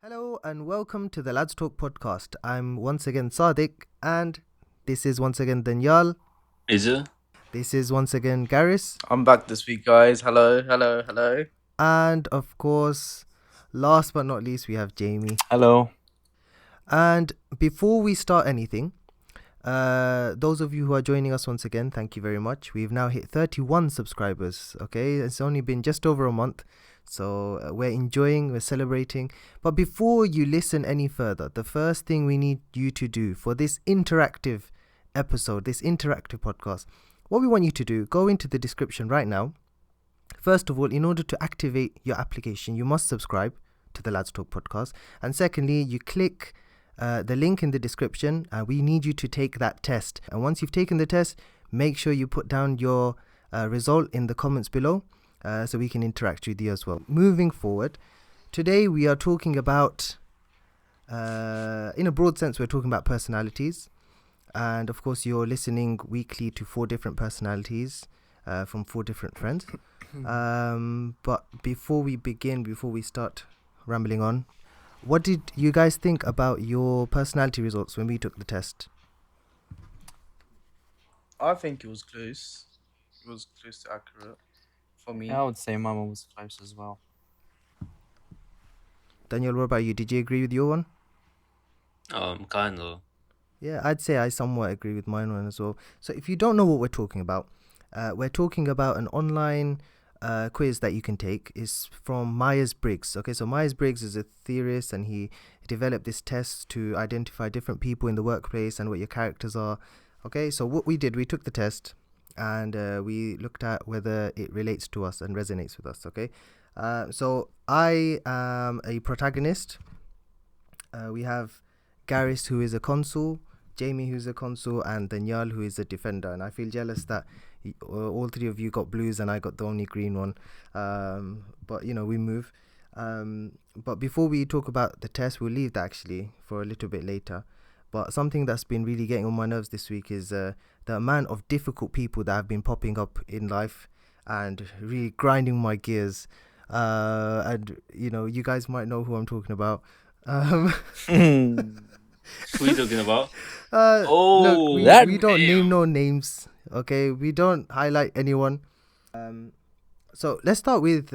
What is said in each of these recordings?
Hello and welcome to the Lads Talk podcast. I'm once again Sadiq and this is once again Danyal. Is it? This is once again Garis. I'm back this week, guys. Hello. And of course, last but not least, we have Jamie. Hello. And before we start anything, those of you who are joining us once again, thank you very much. We've now hit 31 subscribers. Okay, it's only been just over a month. So we're enjoying, we're celebrating. But before you listen any further, the first thing we need you to do for this interactive episode, this interactive podcast, what we want you to do, go into the description right now. First of all, in order to activate your application, you must subscribe to the Lads Talk podcast. And secondly, you click the link in the description. We need you to take that test. And once you've taken the test, make sure you put down your result in the comments below. So we can interact with you as well. Moving forward, today we are talking about, in a broad sense, we're talking about personalities. And of course, you're listening weekly to 4 different personalities from 4 different friends. But before we start rambling on, what did you guys think about your personality results when we took the test? I think it was close. It was close to accurate for me. Yeah, I would say mine was close as well. Daniel, what about you? Did you agree with your one? Kind of. Yeah, I'd say I somewhat agree with mine one as well. So if you don't know what we're talking about an online quiz that you can take. Is from Myers-Briggs. Okay, so Myers-Briggs is a theorist and he developed this test to identify different people in the workplace and what your characters are. Okay, so what we did, we took the test and we looked at whether it relates to us and resonates with us. Okay, so I am a protagonist. We have Garis, who is a consul, Jamie, who's a consul, and Danyal, who is a defender. And I feel jealous that all 3 of you got blues and I got the only green one. But you know, we move. But before we talk about the test, we'll leave that actually for a little bit later. But something that's been really getting on my nerves this week is the amount of difficult people that have been popping up in life and really grinding my gears. And you know, you guys might know who I'm talking about. Who are you talking about? Look, we that- don't name no names. Okay, we don't highlight anyone. So let's start with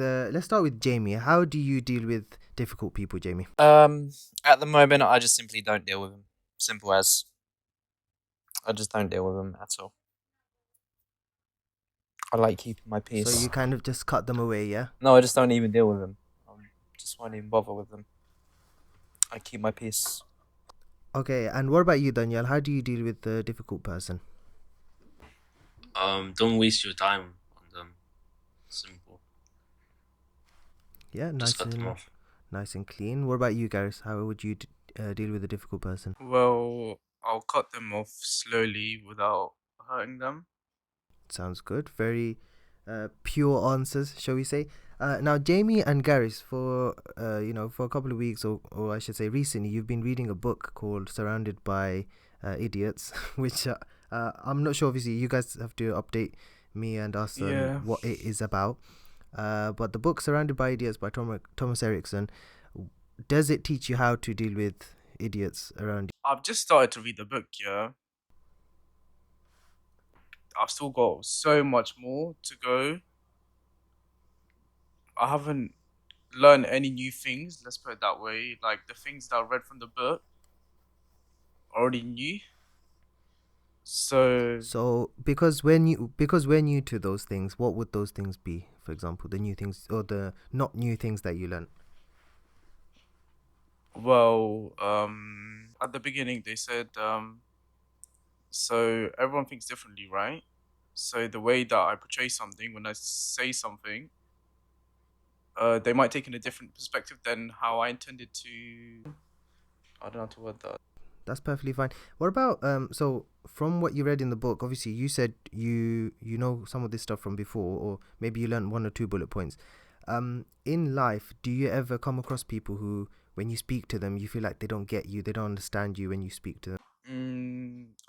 Jamie. How do you deal with difficult people, Jamie? At the moment, I just simply don't deal with them. Simple as. I just don't deal with them at all. I like keeping my peace. So you kind of just cut them away, yeah? No, I just don't even deal with them. I just won't even bother with them. I keep my peace. Okay, and what about you, Daniel? How do you deal with the difficult person? Don't waste your time on them. Simple. Yeah, Just cut them off. nice and clean. What about you, Gareth? How would you deal with a difficult person? Well, I'll cut them off slowly without hurting them. Sounds good. Very pure answers, shall we say? Now, Jamie and Gareth, for for a couple of weeks, or I should say recently, you've been reading a book called Surrounded by Idiots, which I'm not sure, obviously, you guys have to update me and us on Yeah. what it is about. But the book Surrounded by Idiots by Thomas Erickson, does it teach you how to deal with idiots around you? I've just started to read the book, yeah. I've still got so much more to go. I haven't learned any new things, let's put it that way. Like, the things that I read from the book, I already knew. So because we're new to those things, what would those things be? For example, the new things or the not new things that you learn. Well, at the beginning they said, so everyone thinks differently, right? So the way that I portray something, when I say something, they might take in a different perspective than how I intended to. I don't know how to word that. That's perfectly fine. What about so from what you read in the book, obviously you said you know some of this stuff from before, or maybe you learned 1 or 2 bullet points. In life, do you ever come across people who, when you speak to them, you feel like they don't get you, they don't understand you when you speak to them?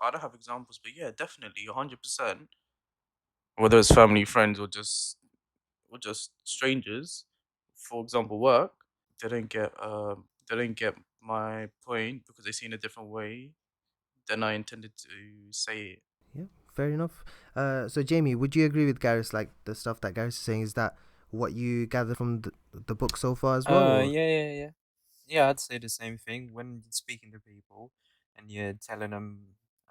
I don't have examples, but yeah, definitely, 100%. Whether it's family, friends, or just strangers, for example, work, they don't get they don't get my point because they see it in a different way than I intended to say it. Yeah, fair enough. So Jamie, would you agree with Gareth? Like the stuff that Gareth is saying, is that what you gather from the book so far as well? Or? Yeah, I'd say the same thing. When you're speaking to people and you're telling them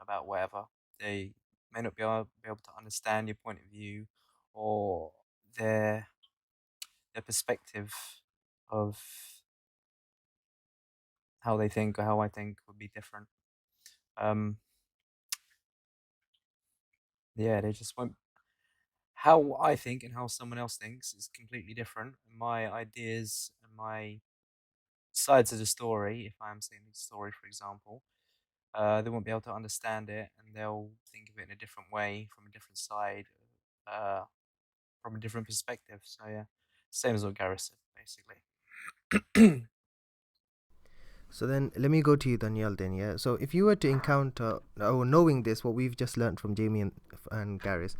about whatever, they may not be able to understand your point of view or their their perspective of how they think or how I think would be different. Um, yeah, they just won't. How I think and how someone else thinks is completely different. My ideas and my sides of the story, if I'm saying the story, for example, they won't be able to understand it, and they'll think of it in a different way, from a different side, uh, from a different perspective. So yeah, same as what Gareth said, basically. So then let me go to you, Danielle. Then yeah. So if you were to encounter, or knowing this, what we've just learned from Jamie and Gareth,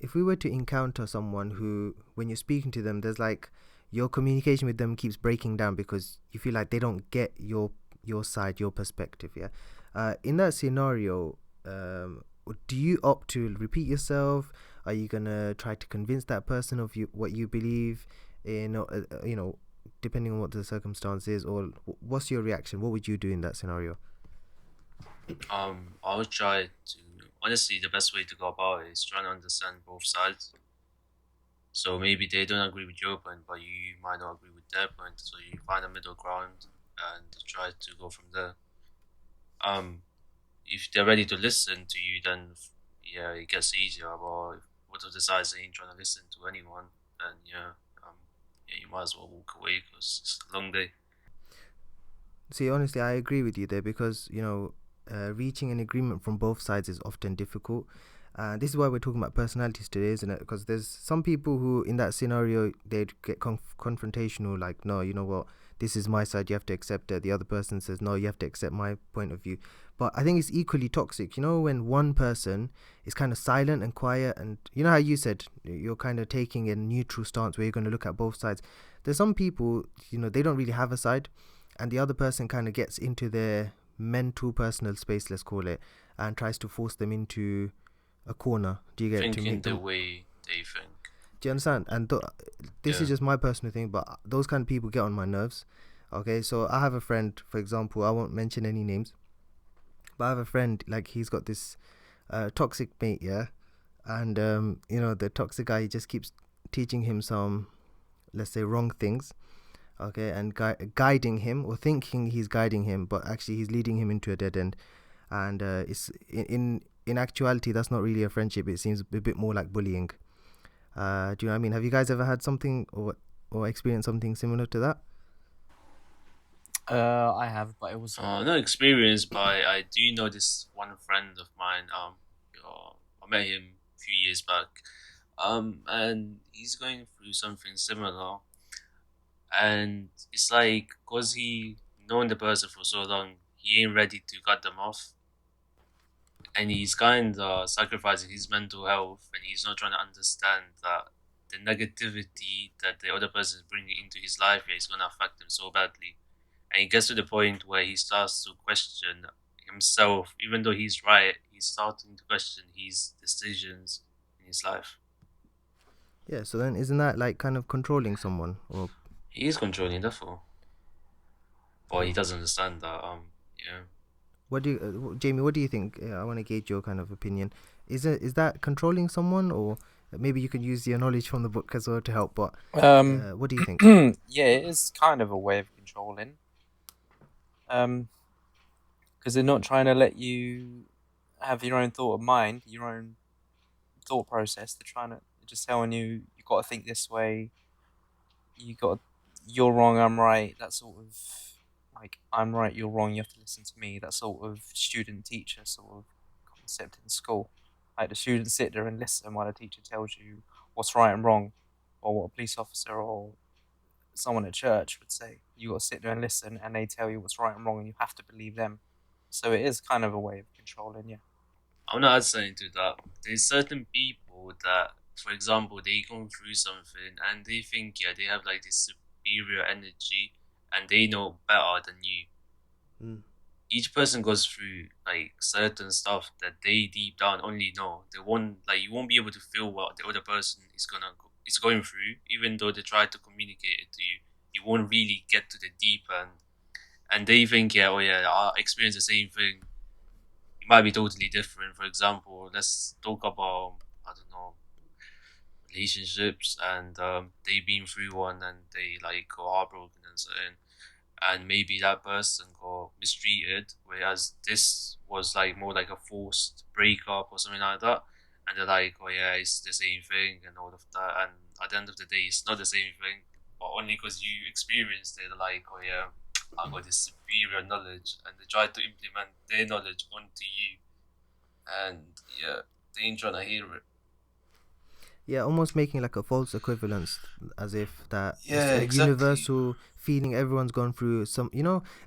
if we were to encounter someone who, when you're speaking to them, there's like your communication with them keeps breaking down because you feel like they don't get your side, your perspective. Yeah. In that scenario, do you opt to repeat yourself? Are you gonna try to convince that person of what you believe in? Depending on what the circumstance is, or what's your reaction? What would you do in that scenario? I would try to, honestly, the best way to go about it is trying to understand both sides. So maybe they don't agree with your point, but you might not agree with their point. So you find a middle ground and try to go from there. If they're ready to listen to you, then yeah, it gets easier. But if both of the sides ain't trying to listen to anyone, then yeah, you might as well walk away because it's a long day. See, honestly, I agree with you there because reaching an agreement from both sides is often difficult. This is why we're talking about personalities today, isn't it? Because there's some people who, in that scenario, they'd get confrontational, like, no, you know what, this is my side, you have to accept it. The other person says, no, you have to accept my point of view. But I think it's equally toxic, when one person is kind of silent and quiet, and you know how you said you're kind of taking a neutral stance where you're going to look at both sides. There's some people, they don't really have a side, and the other person kind of gets into their mental personal space, let's call it, and tries to force them into a corner. Do you get to Thinking make the them? way they think. Do you understand? And this is Yeah. just my personal thing, but those kind of people get on my nerves. Okay, so I have a friend, for example, I won't mention any names, but I have a friend, like, he's got this toxic mate, yeah, and the toxic guy, he just keeps teaching him some, let's say, wrong things, okay, and guiding him, or thinking he's guiding him, but actually he's leading him into a dead end. And it's in actuality, that's not really a friendship. It seems a bit more like bullying. Do you know what I mean? Have you guys ever had something or experienced something similar to that? I have, but it was No experience, but I do know this one friend of mine. I met him a few years back. And he's going through something similar, and it's like, cause he known the person for so long, he ain't ready to cut them off, and he's kind of sacrificing his mental health, and he's not trying to understand that the negativity that the other person is bringing into his life is going to affect him so badly. And he gets to the point where he starts to question himself, even though he's right. He's starting to question his decisions in his life. Yeah. So then, isn't that like kind of controlling someone? Or He is controlling, therefore, but he doesn't understand that. Yeah. what do you, Jamie? What do you think? I want to gauge your kind of opinion. Is that controlling someone, or maybe you can use your knowledge from the book as well to help? But what do you think? yeah, it is kind of a way of controlling. Because they're not trying to let you have your own thought of mind, your own thought process. They're just telling you you got to think this way. You're wrong, I'm right. That sort of like I'm right, you're wrong. You have to listen to me. That sort of student teacher sort of concept in school. Like the students sit there and listen while the teacher tells you what's right and wrong, or what a police officer or someone at church would say. You got to sit there and listen, and they tell you what's right and wrong, and you have to believe them. So it is kind of a way of controlling, yeah. I want to add something to that. There's certain people that, for example, they go through something and they think, yeah, they have like this superior energy, and they know better than you. Mm. Each person goes through like certain stuff that they deep down only know. They won't like you won't be able to feel what the other person is going through, even though they try to communicate it to you. You won't really get to the deep end, and they think, yeah, oh yeah, I experience the same thing. It might be totally different. For example, let's talk about, I don't know, relationships, and they've been through one and they like go heartbroken and so on, and maybe that person got mistreated, whereas this was like more like a forced breakup or something like that. And they're like, oh yeah, it's the same thing and all of that. And at the end of the day, it's not the same thing, but only because you experienced it, they're like, oh yeah, I got this superior knowledge, and they try to implement their knowledge onto you. And yeah, they ain't trying to hear it. Yeah, almost making like a false equivalence, as if that it's Yeah, a exactly. universal feeling everyone's gone through.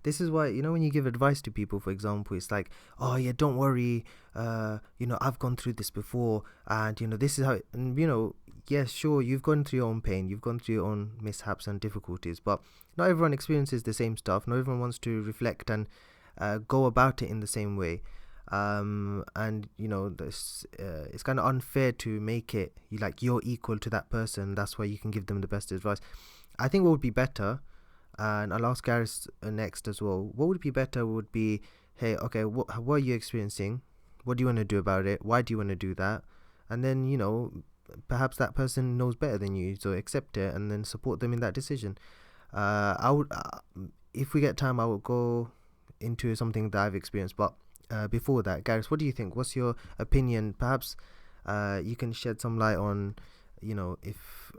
This is why, when you give advice to people, for example, it's like, oh yeah, don't worry, I've gone through this before, and this is how and yes, sure, you've gone through your own pain, you've gone through your own mishaps and difficulties, but not everyone experiences the same stuff. Not everyone wants to reflect and go about it in the same way. And this it's kind of unfair to make it you're equal to that person, that's why you can give them the best advice. I think what would be better, and I'll ask Gareth next as well, what would be better would be, hey, okay, what are you experiencing, what do you want to do about it, why do you want to do that, and then perhaps that person knows better than you, so accept it and then support them in that decision. I would if we get time, I would go into something that I've experienced, but before that, Gareth, what do you think? What's your opinion? Perhaps you can shed some light on, if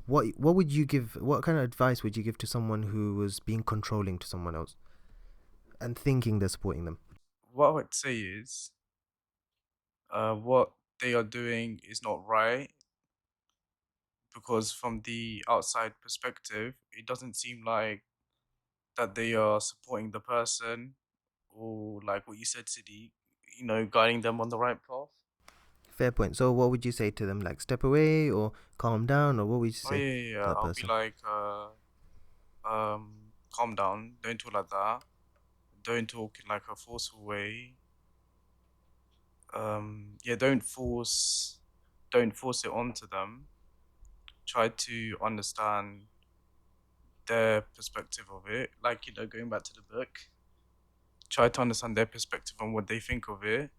what would you give? What kind of advice would you give to someone who was being controlling to someone else and thinking they're supporting them? What I would say is, what they are doing is not right, because from the outside perspective, it doesn't seem like that they are supporting the person, or like what you said, Sidi, guiding them on the right path. Fair point. So, what would you say to them? Like, step away or calm down, or what would you Oh say yeah, yeah, to yeah. that I'll be person? like, calm down. Don't talk like that. Don't talk in like a forceful way. Yeah, don't force it onto them. Try to understand their perspective of it. Like, going back to the book, try to understand their perspective on what they think of it,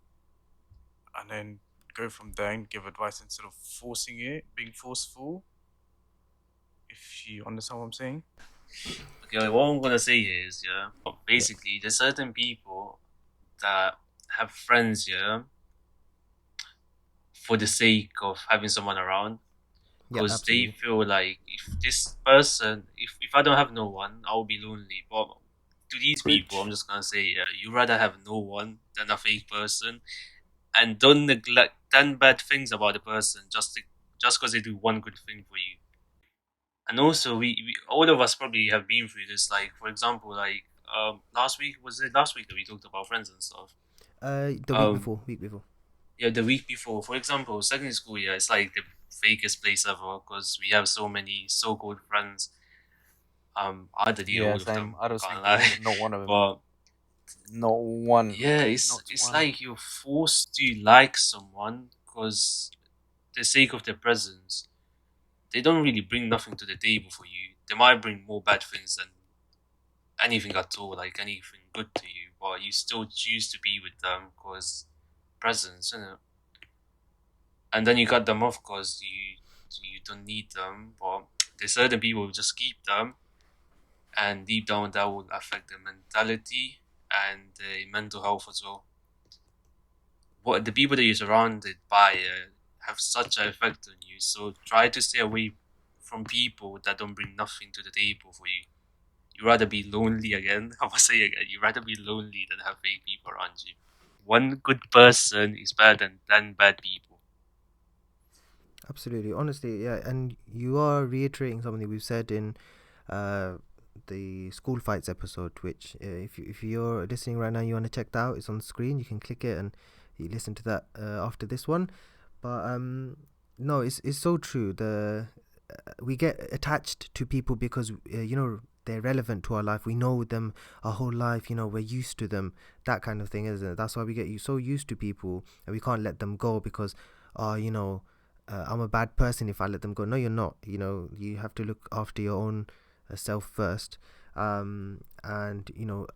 and then go from there and give advice instead of forcing it, being forceful. If you understand what I'm saying. Okay, what I'm gonna say is, yeah, Yeah. basically, there's certain people that have friends, yeah, for the sake of having someone around, Yeah, because they absolutely. feel like if this person, if I don't have no one, I'll be lonely. But to these people, I'm Preach. just gonna say, yeah, you rather have no one than a fake person, and don't neglect 10 bad things about the person just because they do one good thing for you. And also, we all of us probably have been through this. Like, for example, like last week, was it last week that we talked about friends and stuff? The week Um, before, week before. yeah, the week before, for example, secondary school, yeah, it's like the fakest place ever because we have so many so-called friends. I did Yeah, all of same. them, I was can't thinking lie. not one of them. But Not one. yeah, Not it's one. like you're forced to like someone because the sake of their presence. They don't really bring nothing to the table for you. They might bring more bad things than anything at all, like anything good to you, but you still choose to be with them because presence, you know. And then you cut them off because you don't need them. But there's certain people who just keep them, and deep down that will affect their mentality and their mental health as well. What the people that you're surrounded by have such an effect on you. So try to stay away from people that don't bring nothing to the table for you. You rather be lonely again. I must say again, you rather be lonely than have fake people around you. One good person is better than 10 bad people. Absolutely. Honestly, yeah. And you are reiterating something we've said in uh, the school fights episode, which if you're listening right now, you want to check that out, it's on the screen. You can click it and you listen to that after this one. But no, it's so true. We get attached to people because they're relevant to our life. We know them our whole life. We're used to them. That kind of thing, isn't it? That's why we get so used to people, and we can't let them go because, I'm a bad person if I let them go. No, you're not. You have to look after your own self first. And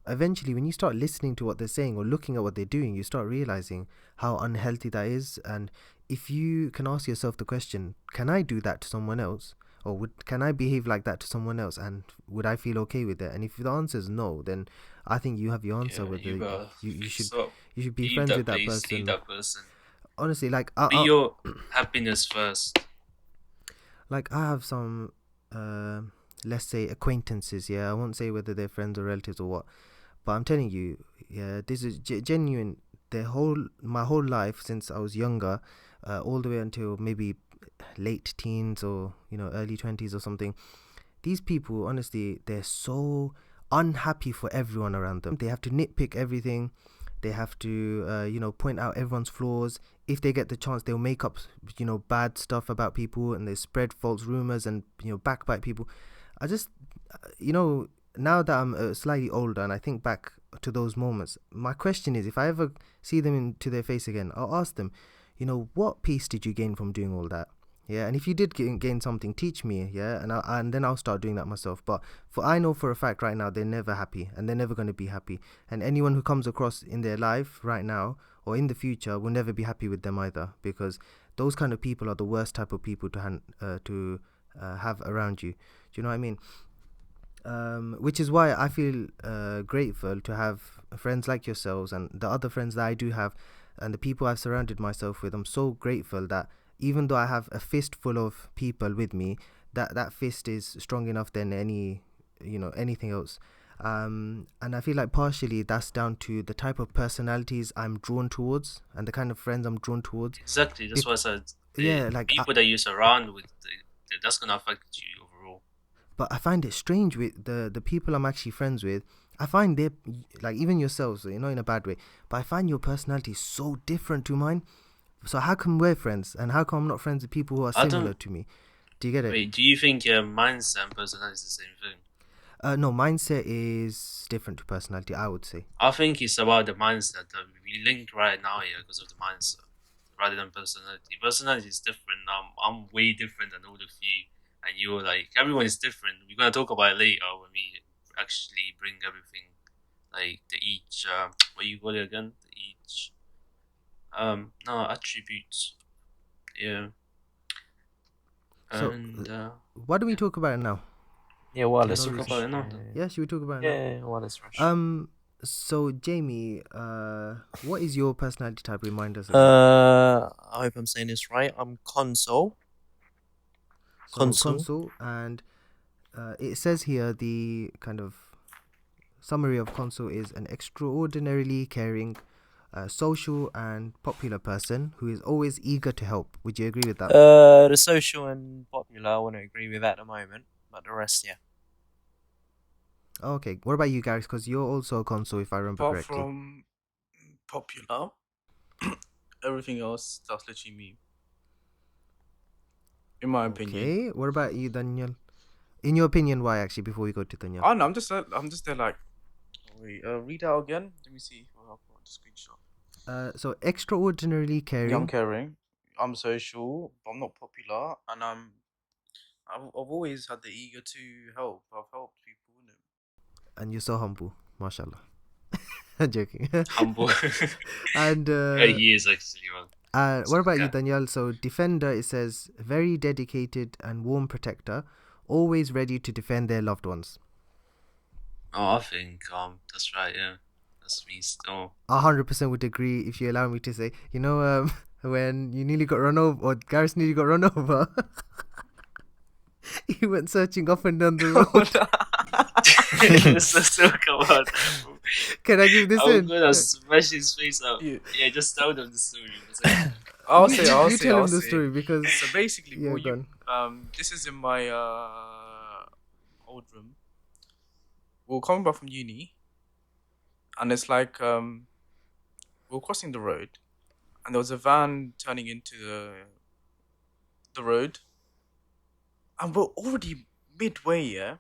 eventually, when you start listening to what they're saying or looking at what they're doing, you start realizing how unhealthy that is. And if you can ask yourself the question, can I do that to someone else? Or can I behave like that to someone else, and would I feel okay with it? And if the answer is no, then I think you have your answer. Yeah, Whether you gotta you should so be leave friends that with that place, leave person. that person. Honestly, Be your happiness first. like I have some let's say acquaintances. Yeah, I won't say whether they're friends or relatives or what, but I'm telling you, yeah, this is genuine. My whole life since I was younger, all the way until maybe late teens or early 20s or something, these people, honestly, they're so unhappy for everyone around them. They have to nitpick everything. They have to point out everyone's flaws. If they get the chance, they'll make up bad stuff about people, and they spread false rumors and backbite people. I just now that I'm slightly older and I think back to those moments, my question is, if I ever see them into their face again, I'll ask them, what peace did you gain from doing all that? Yeah, and if you did gain something, teach me. Yeah, and then I'll start doing that myself. But I know for a fact right now they're never happy, and they're never going to be happy. And anyone who comes across in their life right now or in the future will never be happy with them either, because those kind of people are the worst type of people to have around you. Do you know what I mean? Which is why I feel grateful to have friends like yourselves and the other friends that I do have, and the people I've surrounded myself with. I'm so grateful that even though I have a fistful of people with me, that fist is strong enough than anything else. And I feel like partially that's down to the type of personalities I'm drawn towards and the kind of friends I'm drawn towards. Exactly. That's what I said. The Yeah, people that you surround with, that's gonna affect you overall. But I find it strange with the people I'm actually friends with. I find they're like, even yourselves, in a bad way, but I find your personality is so different to mine. So how come we're friends, and how come I'm not friends with people who are I similar don't. to me? Do you get it? Wait, do you think mindset and personality is the same thing? No, mindset is different to personality, I would say. I think it's about the mindset that we link right now here because of the mindset rather than personality. Personality is different. I'm way different than all of you, and you're like, everyone is different. We're gonna talk about it later when we actually bring everything, like the each what you call it again? The each no attributes. Yeah. So And why don't we talk about it now? Yeah, wireless Talk rush. about it now. Yeah, should we talk about it Yeah, wireless rush. now? So Jamie, what is your personality type? Remind us again. I hope I'm saying this right. I'm console. So console. console, and it says here the kind of summary of console is an extraordinarily caring, social and popular person who is always eager to help. Would you agree with that? The social and popular, I wouldn't agree with at the moment, but the rest, yeah. Okay, what about you guys? Because you're also a console, if I remember Apart correctly. from popular, everything else that's literally me. In my opinion. Okay, what about you, Daniel? In your opinion, why actually? Before we go to Daniel. Oh no, I'm just there like. Wait, read out again. Let me see. I'll put the screenshot. So extraordinarily caring. Yeah, I'm caring. I'm social, but I'm not popular, and I've always had the eager to help. I've helped people, innit? And you're so humble, mashallah. I'm joking. humble. And He is actually one. what about you, Okay. Daniel? So defender, it says very dedicated and warm protector, always ready to defend their loved ones. Oh, I think that's right. Yeah, that's me still. 100% would agree if you allow me to say. When you nearly got run over, or Gareth nearly got run over, he went searching up and down the road. Let's talk about. Can I give this I'm in? gonna smash his face out. Yeah. Yeah, just tell them the story. It's like, I'll You say. I'll you say. tell I'll him the say. story because So basically, yeah, what go you this is in my old room. We were coming back from uni, and it's like we were crossing the road, and there was a van turning into the road, and we're already midway, yeah.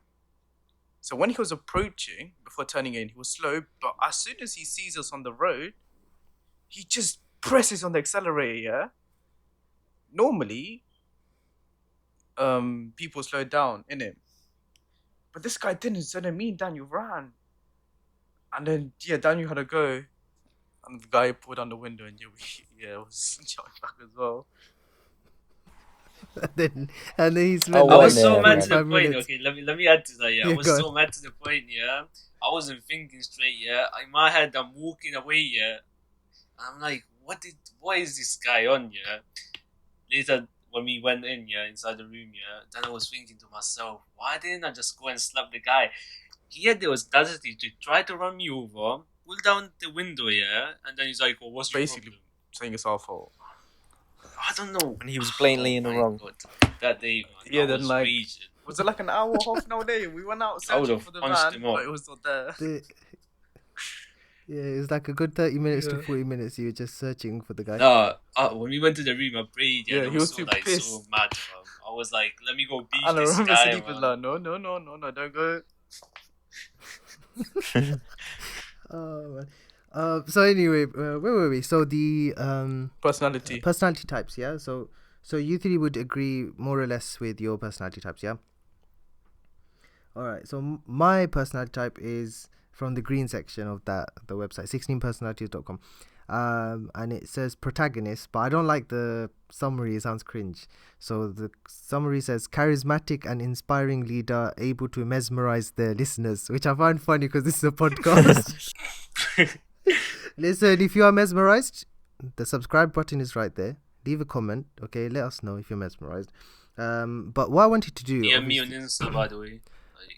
So when he was approaching, before turning in, he was slow. But as soon as he sees us on the road, he just presses on the accelerator. Yeah. Normally, people slow down in it, but this guy didn't. So then me and Daniel ran, and then Daniel had a go, and the guy pulled down the window, and it was jumping back as well. and then he Oh, spent I what was in so there, mad man? to the 45 point. minutes. Okay, let me add to that. Yeah, I Yeah, was go so mad to the point. Yeah, I wasn't thinking straight. Yeah, in my head, I'm walking away. Yeah, I'm like, what is this guy on? Yeah. Later, when we went in, yeah, inside the room, yeah, then I was thinking to myself, why didn't I just go and slap the guy? He had the audacity to try to run me over, pull down the window, yeah, and then he's like, "Oh, what's your Basically, problem?" saying it's our fault. I don't know. When he was blatantly Oh in the my wrong. God. That day, man, Yeah, I then was like, raging. was it like an hour, half an hour later? We went out I would searching have for the punched van, him up. but it was not there. Yeah, it was like a good 30 minutes to Yeah. 40 minutes. You were just searching for the guy. No, when we went to the room, I prayed. Yeah, Yeah, and I he was so too like so pissed. mad, fam. I was like, let me go beef And I this remember guy, Sadiq was man. like, no, don't go. Oh, man. So anyway, where were we? So the Personality. personality types, yeah. So you three would agree more or less with your personality types, yeah. All right. So my personality type is from the green section of the website, 16personalities.com. And it says protagonist, but I don't like the summary. It sounds cringe. So the summary says charismatic and inspiring leader, able to mesmerize their listeners, which I find funny because this is a podcast. Listen, if you are mesmerized, the subscribe button is right there. Leave a comment, okay? Let us know if you're mesmerized. But what I wanted to do, DM me on obviously- Insta, by the way.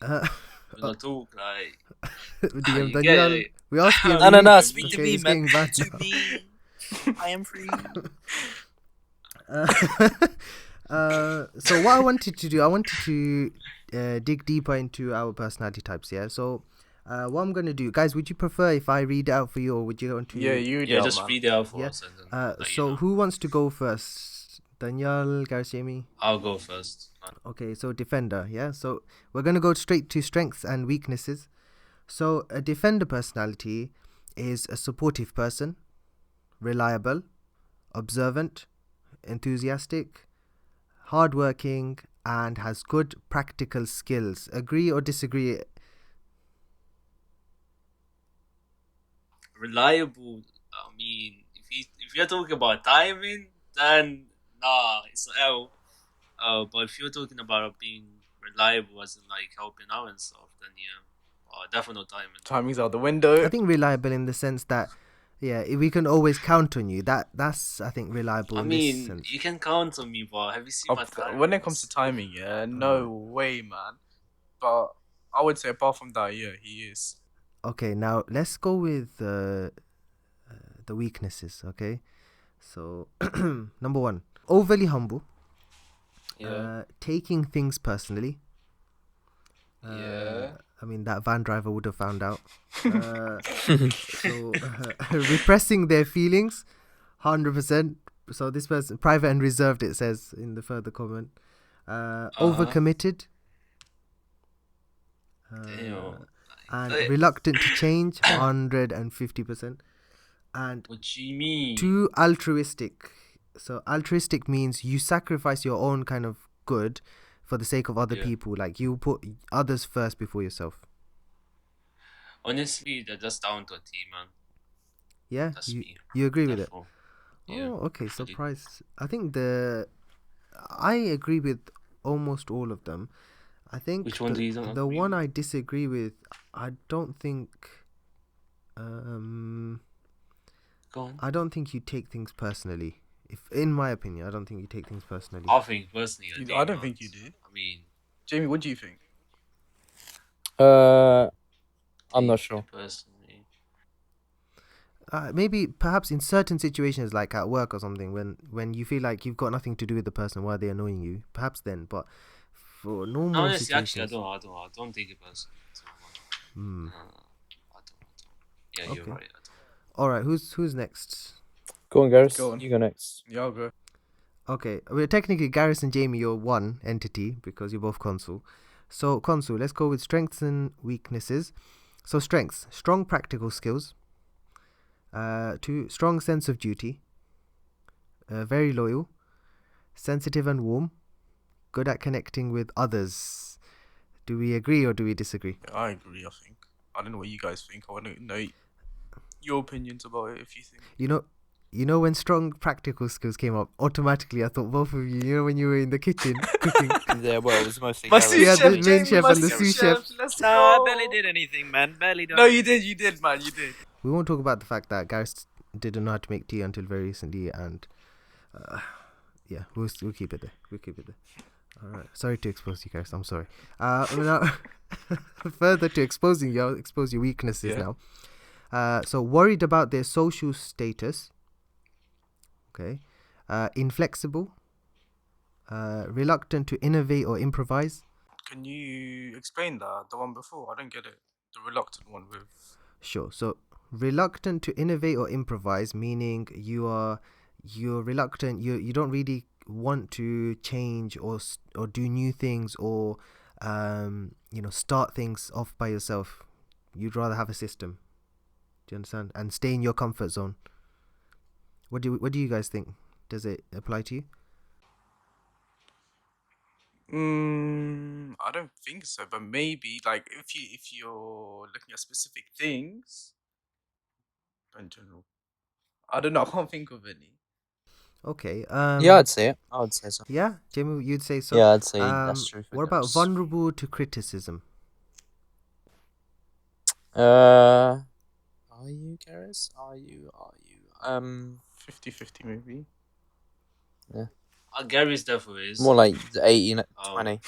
Like, when I talk, like, DM you Daniel. get it. We asked you. No, No, Okay, speak to okay, me, it's man. getting bad To now. me. I am free. So what I wanted to do, I wanted to dig deeper into our personality types. Yeah. So what I'm gonna do, guys, would you prefer if I read it out for you, or would you want to? Yeah, you Yeah, do, just man. read it out for Yeah. us. And then let you So know. who wants to go first? Daniel, Gareth, Jamie. I'll go first. Okay, so defender. Yeah. So we're gonna go straight to strengths and weaknesses. So a defender personality is a supportive person, reliable, observant, enthusiastic, hardworking, and has good practical skills. Agree or disagree? Reliable. I mean, if you're talking about timing, then nah, it's L. But if you're talking about being reliable, as in like helping out and stuff, then yeah, definitely timing. Timing's out the window. I think reliable in the sense that, yeah, we can always count on you. That's I think reliable I in this mean, sense. you can count on me, but have you seen my timing? When it comes to timing, yeah, no way, man. But I would say apart from that, yeah, he is. Okay, now let's go with the weaknesses. Okay, so number one, overly humble. Yeah. Taking things personally. Yeah. I mean, that van driver would have found out. So, repressing their feelings, 100%. So this person, private and reserved, it says in the further comment. Overcommitted. Damn. And Uh, reluctant to change, 150%. And What do you mean? too altruistic. So altruistic means you sacrifice your own kind of good for the sake of other Yeah. people. Like you put others first before yourself. Honestly, they're just down to a T, man. Yeah, That's me. you agree with it. Therefore, yeah. Oh, okay. really. Surprised. I think I agree with almost all of them. I think Which one do you not the agree one with? I disagree with, I don't think Go on. I don't think you take things personally. If in my opinion, I don't think you take things personally. I think personally, I don't think you do. I mean, Jamie, what do you think? I'm not sure. Personally, Maybe perhaps in certain situations like at work or something when you feel like you've got nothing to do with the person while they're annoying you, perhaps then, but for normal honestly, actually, situations, I don't take it personally so much. Hmm. I don't. Yeah, you're Okay. right. I don't. All right, who's next? Go on, Gareth. Go on. You go next. Yeah, I'll go. Okay, well technically Gareth and Jamie, you're one entity because you're both console. So, Konsu, let's go with strengths and weaknesses. So, strengths: strong practical skills. 2, strong sense of duty. Very loyal, sensitive and warm, good at connecting with others. Do we agree or do we disagree? Yeah, I agree. I think. I don't know what you guys think. I want to know your opinions about it. If you think. You know when strong practical skills came up, automatically I thought both of you. You know when you were in the kitchen cooking. Yeah, well, it was mostly My Gareth. sous Yeah, chef, the main Jamie, chef my and the sous sous chef. Let's No, I go. barely did anything, man. Barely done. No, you did, man. You did. We won't talk about the fact that Gareth didn't know how to make tea until very recently, and yeah, we'll keep it there. We'll keep it there. All right. Sorry to expose you guys. I'm sorry. Now, further to expose your weaknesses Yeah. now. So worried about their social status. Okay. Inflexible. Reluctant to innovate or improvise. Can you explain that? The one before, I don't get it. The reluctant one with. Sure. So reluctant to innovate or improvise, meaning you're reluctant. You don't really want to change or do new things or start things off by yourself. You'd rather have a system. Do you understand? And stay in your comfort zone. What do you guys think? Does it apply to you? I don't think so, but maybe like if you're looking at specific things, in general, I don't know. I can't think of any. Okay. Yeah, I'd say it. I would say so. Yeah, Jamie, you'd say so. Yeah, I'd say that's true. For What about girls. vulnerable to criticism? Are you, Gareth? Are you? 50-50 maybe. Gary's definitely is. More like the 80 Oh. 20.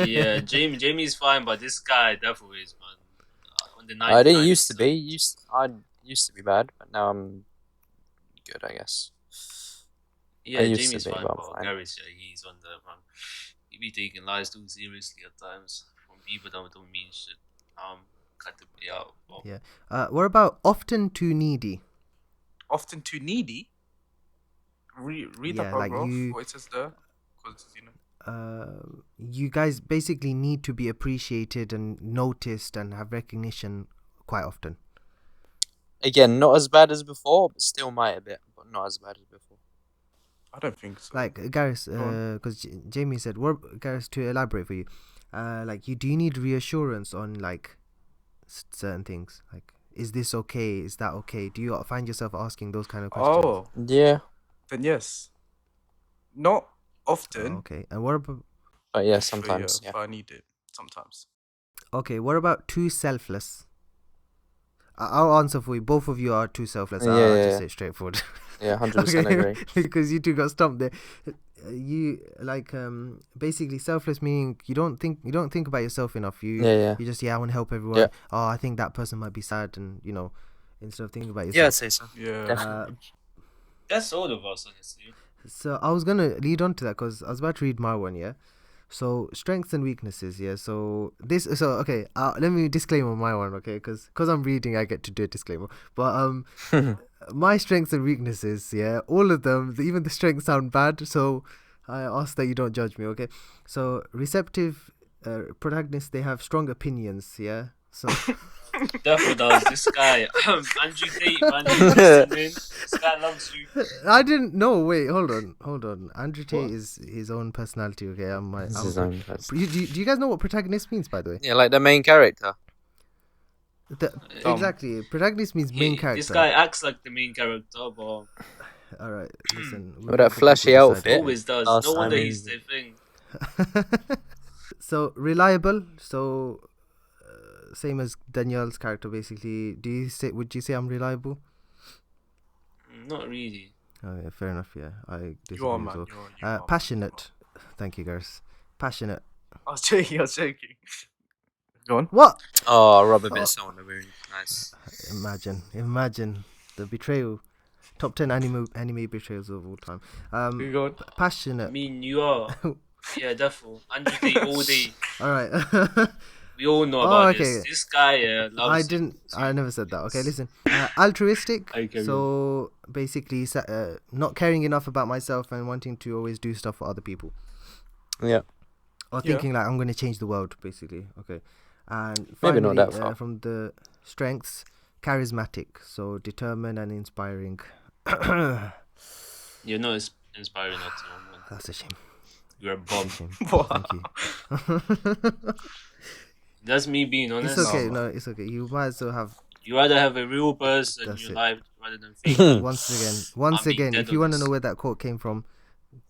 Yeah, Jamie's fine, but this guy definitely is, man. On the I didn't 99%. used to be. I used to be bad, but now I'm good, I guess. Yeah, I used to Jamie's be, fine, but I'm but fine. Gary's he's on the man. He be taking lies too seriously at times from people that don't mean shit. Cut the play out. But Yeah. What about often too needy? Often too needy. Read Yeah, that like paragraph. you- What it says there, because You guys basically need to be appreciated and noticed and have recognition quite often. Again, not as bad as before, but still might a bit, but not as bad as before. I don't think so. Like Gareth, Go on. because Jamie said, Gareth, to elaborate for you, do you need reassurance on like certain things? Like, is this okay? Is that okay? Do you find yourself asking those kind of questions? Oh, Yeah, then yes. Not often. Okay. And what about but yeah, but sometimes. Yeah. But I need it sometimes. what about too selfless? I'll answer for you. Both of you are too selfless. Yeah, I'll yeah, just yeah. say it straightforward. Yeah, 100% agree. Because you two got stumped there. You basically selfless meaning you don't think about yourself enough. You Yeah. you just I want to help everyone. Yeah. Oh, I think that person might be sad, and instead of thinking about Yeah, I'd yourself. say so. Yeah. Definitely. that's all of us, honestly. So I was gonna lead on to that because I was about to read my one. Yeah. So strengths and weaknesses. Yeah. So okay. Let me disclaimer my one. Okay. Because I'm reading, I get to do a disclaimer. But my strengths and weaknesses. Yeah. All of them. Even the strengths sound bad. So I ask that you don't judge me. Okay. So receptive protagonists, they have strong opinions. Yeah. So Definitely does. This guy, Andrew Tate, man, he's listening. This guy loves you. I didn't know. Wait. Hold on. Andrew Tate is his own personality. Okay. This is own person. Do you guys know what protagonist means, by the way? Yeah, like the main character. Exactly. Protagonist means main character. This guy acts like the main character, but All right. Listen. With that flashy outfit. always does. Last No wonder time he's he- the thing. So reliable. So same as Danielle's character, basically. Would you say I'm reliable? Not really. Oh, yeah, fair enough. Yeah, I disagree You are, as man. well. You are. Passionate. Thank you, guys. Passionate. I was joking. Go on. What? Oh, rub a bit of salt on the wound. Nice. Imagine the betrayal. Top 10 anime betrayals of all time. Go on. I Passionate. mean, you are. Yeah, definitely. Andrew Tate all day. All right. We all know Oh, about okay. this. This guy loves I never said that. Okay, listen. Altruistic. Okay, So basically, not caring enough about myself and wanting to always do stuff for other people. Yeah. or Yeah. thinking like I'm going to change the world, basically. Okay, and Maybe not finally, that far. from the strengths, charismatic, so determined and inspiring. You're not inspiring at all, man. That's a shame. You're a That's bomb. a shame. Wow. Thank you. That's me being honest. It's okay. man. No, it's okay. You might as well have You rather have a real person in That's your it. life rather than fake one. once being again. dead If you want to honest. know where that quote came from,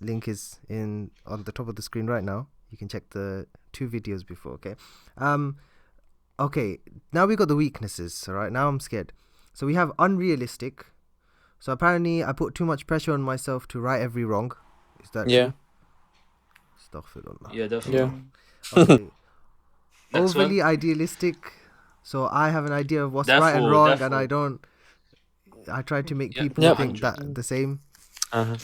link is in on the top of the screen right now. You can check the 2 videos before. Okay. Okay. Now we got the weaknesses. All right. Now I'm scared. So we have unrealistic. So apparently I put too much pressure on myself to right every wrong. Is that Yeah. true? Astaghfirullah. Yeah, definitely. Yeah. Okay. Next one. Overly idealistic. So I have an idea of what's right and Therefore- wrong, and therefore. I don't. I try to make Yeah, people Yep. think 100. that the same. Uh-huh.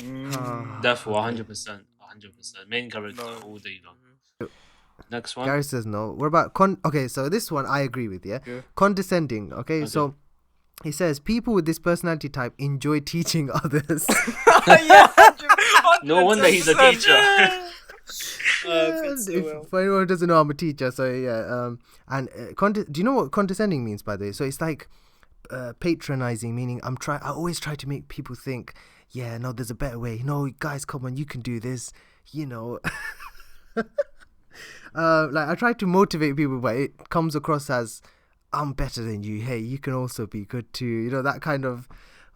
Therefore, Okay. 100%. 100%. Main character No. all day long. Next one. Gary says no. What about Okay, so this one I agree with. Yeah, Yeah. condescending. Okay, so he says people with this personality type enjoy teaching others. Yeah. No wonder he's a 110%. teacher. For anyone who doesn't know, I'm a teacher. So yeah, and do you know what condescending means, by the way? So it's like patronizing, meaning I always try to make people think, yeah, no, there's a better way. No, guys, come on, you can do this. You know. Like I try to motivate people, but it comes across as I'm better than you. Hey, you can also be good too. You know, that kind of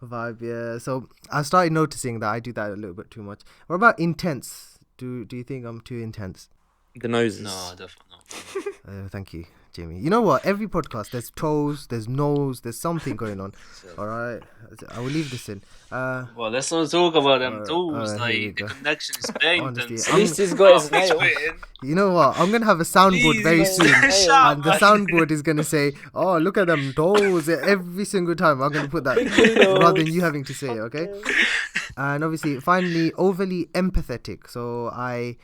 vibe. Yeah. So I started noticing that I do that a little bit too much. What about intense? Do you think I'm too intense? The noses. No, definitely not. Thank you, Jamie. You know what? Every podcast, there's toes, there's nose, there's something going on. All right, I will leave this in. Well, let's not talk about them tools. here we Like, the go. connection is very Honestly, intense. At least he's got his nail. You know what? I'm gonna have a soundboard Please, very man. soon, Shut up, and the man. soundboard is gonna say, "Oh, look at them toes!" Every single time. I'm gonna put that toes. rather than you having to say it. Okay. And obviously, finally, overly empathetic. So I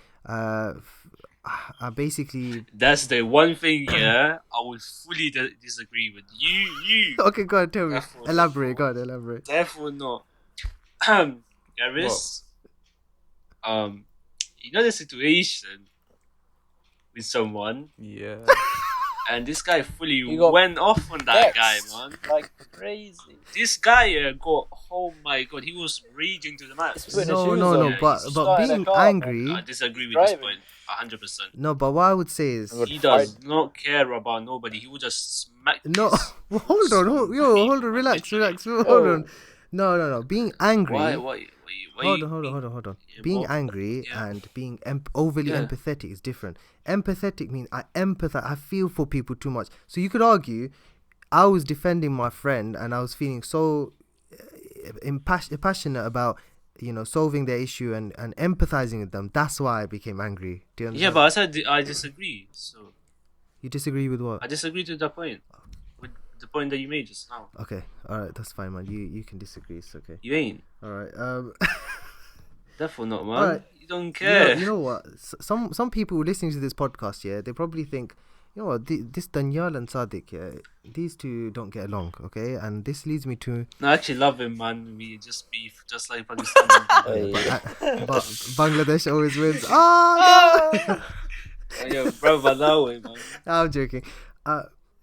basically. That's the one thing, yeah, I would fully disagree with. You. Okay, go ahead, tell me. Therefore- Elaborate. Go ahead, elaborate. Therefore not. Garis, you know the situation with someone, Yeah. and this guy fully You got went off on that vexed guy, man. like crazy. This guy oh my god, he was raging to the max. He's putting his No, shoes no, on. no. Yeah, But he's but starting a being car, man. angry. I disagree with Driving. this point, 100%. No, but what I would say is. Good He does not care about nobody. He will just smack. No, his- well, hold on, hold on, relax, hold on. No. Being angry. Why? Hold on. Yeah, Being well, angry yeah. and being overly Yeah. empathetic is different. Empathetic means I empathize. I feel for people too much. So you could argue, I was defending my friend and I was feeling so passionate about solving their issue and empathizing with them. That's why I became angry. Do you understand? Yeah, but I said I disagree. So You disagree with what? I disagree to the point. With the point that you made just now. Okay, all right, that's fine, man. You can disagree. It's okay. You ain't. All right. Therefore not, man. Alright. You don't You care. know what? Some people listening to this podcast, yeah, they probably think, you know what, this Danyal and Sadiq, yeah, these two don't get along, okay? And this leads me to, No, I actually love him, man. We just beef, just like Pakistan. Hey. but Bangladesh always wins. Oh, no! Yo, bro, Malawi, man. I'm joking.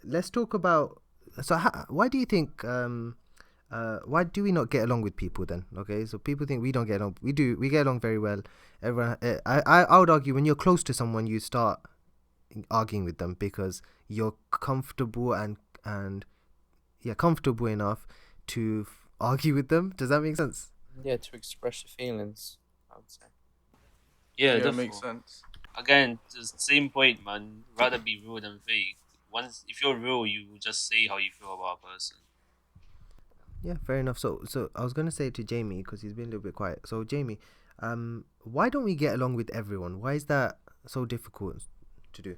Let's talk about. So, why do you think? Why do we not get along with people then? Okay, so people think we don't get along. We do. We get along very well. Everyone. I would argue when you're close to someone, you start arguing with them because you're comfortable and comfortable enough to argue with them. Does that make sense? Yeah, to express your feelings, I would say. Yeah, Yeah, therefore. makes sense. Again, just same point, man. Rather be real than fake. Once, if you're real, you will just say how you feel about a person. Yeah, fair enough. So I was gonna say to Jamie because he's been a little bit quiet. So Jamie, why don't we get along with everyone? Why is that so difficult to do?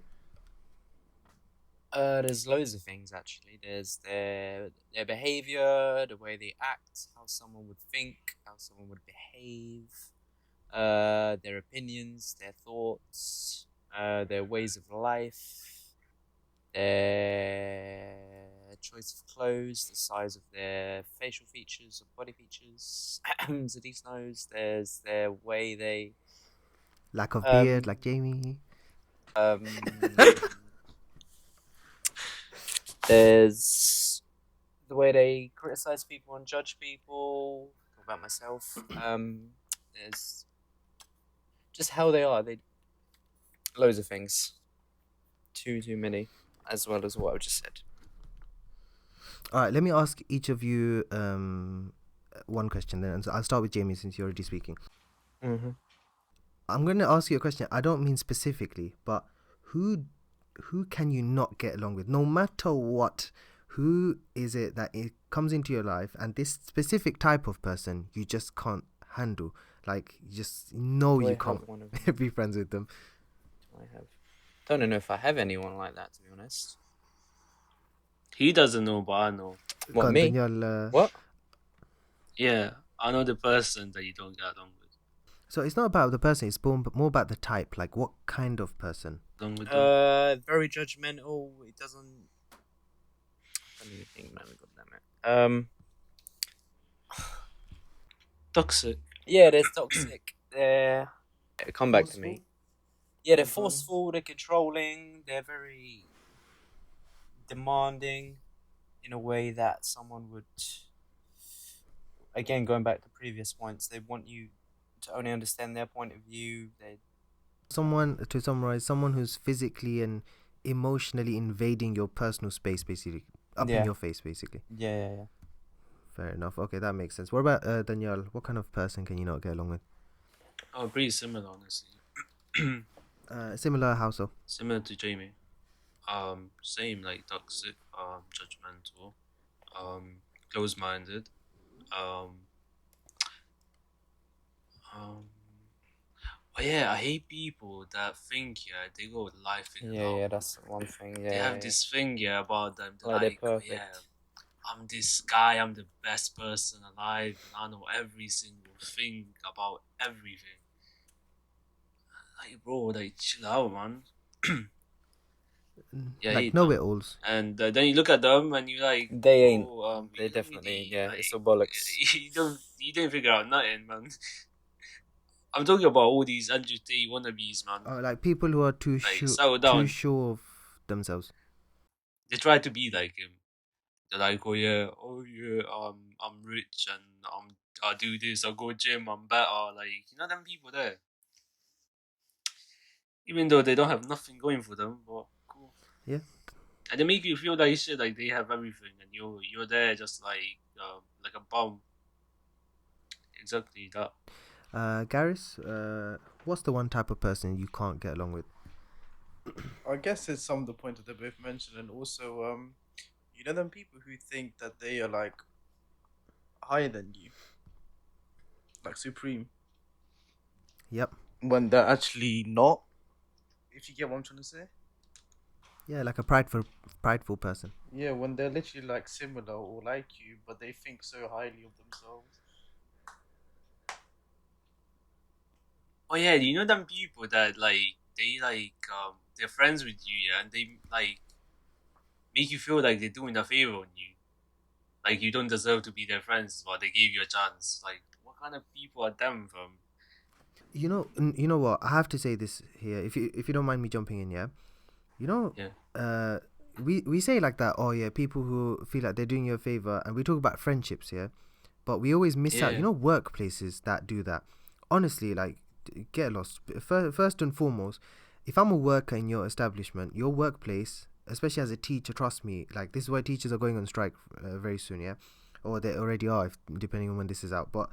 There's loads of things actually. There's their behavior, the way they act, how someone would think, how someone would behave, their opinions, their thoughts, their ways of life, their choice of clothes, the size of their facial features or body features. Zadis knows. There's their way they Lack of beard, like Jamie. There's the way they criticize people and judge people. Talk about myself. There's just how they are. They loads of things. Too many, as well as what I just said. All right, let me ask each of you one question then. So I'll start with Jamie since you're already speaking. Mm-hmm. I'm going to ask you a question. I don't mean specifically, but who can you not get along with? No matter what, who is it that it comes into your life and this specific type of person you just can't handle? Like, you just know Do I you can't have one of them? be friends with them. Don't know if I have anyone like that, to be honest. He doesn't know, but I know. What, Go on, me? Daniel, What? Yeah, I know the person that you don't get along with. So it's not about the person, it's more about the type. Like, what kind of person? Along with them. Very judgmental. It doesn't. I don't even think, man. God damn it. Toxic. Yeah, they're toxic. They're come back to me. Yeah, they're forceful. They're controlling. They're very demanding in a way that someone would. Again, going back to previous points, they want you to only understand their point of view. To summarize, someone who's physically and emotionally invading your personal space, basically. In Yeah. your face, basically. Yeah. Fair enough. Okay, that makes sense. What about Danielle? What kind of person can you not get along with? Oh, pretty similar, honestly. Similar how so? Similar to Jamie. Same, like toxic, judgmental, close-minded. But yeah, I hate people that think they go with life figured out. Yeah, that's one thing. Yeah, They have this thing about them. They're Like they're like, oh, perfect. yeah, I'm this guy. I'm the best person alive, and I know every single thing about everything. Like, bro, like, chill out, man. Yeah, I Like hate know-it-alls. And then you look at them and you like, They ain't. oh, They you don't definitely. really, It's all like, bollocks. you didn't figure out nothing, man. I'm talking about all these Andrew Tate wannabes, man. Like people who are too Like, settle down. sure of themselves. They try to be like him. They're like, oh yeah, I'm rich and I do this, I go gym, I'm better. Like, you know them people there. Even though they don't have nothing going for them, but cool. Yeah. And they make you feel like shit, like they have everything, and you're there just like a bum. Exactly that. Garris, what's the one type of person you can't get along with? I guess it's some of the points that they both mentioned, and also, you know, them people who think that they are like higher than you, like supreme, Yep. when they're actually not. If you get what I'm trying to say. Yeah, like a prideful person. Yeah, when they're literally like similar or like you, but they think so highly of themselves. Oh yeah, you know them people that they're friends with you, yeah, and they like make you feel like they're doing a favor on you, like you don't deserve to be their friends, but they gave you a chance. Like, what kind of people are them from? You know what? I have to say this here, if you don't mind me jumping in, yeah. You know, Yeah. We say like that. Oh yeah, people who feel like they're doing you a favor, and we talk about friendships, yeah. But we always miss out. Yeah. You know, workplaces that do that. Honestly, like, get lost. First and foremost, if I'm a worker in your establishment, your workplace, especially as a teacher, trust me, like this is why teachers are going on strike very soon, yeah, or they already are, depending on when this is out. But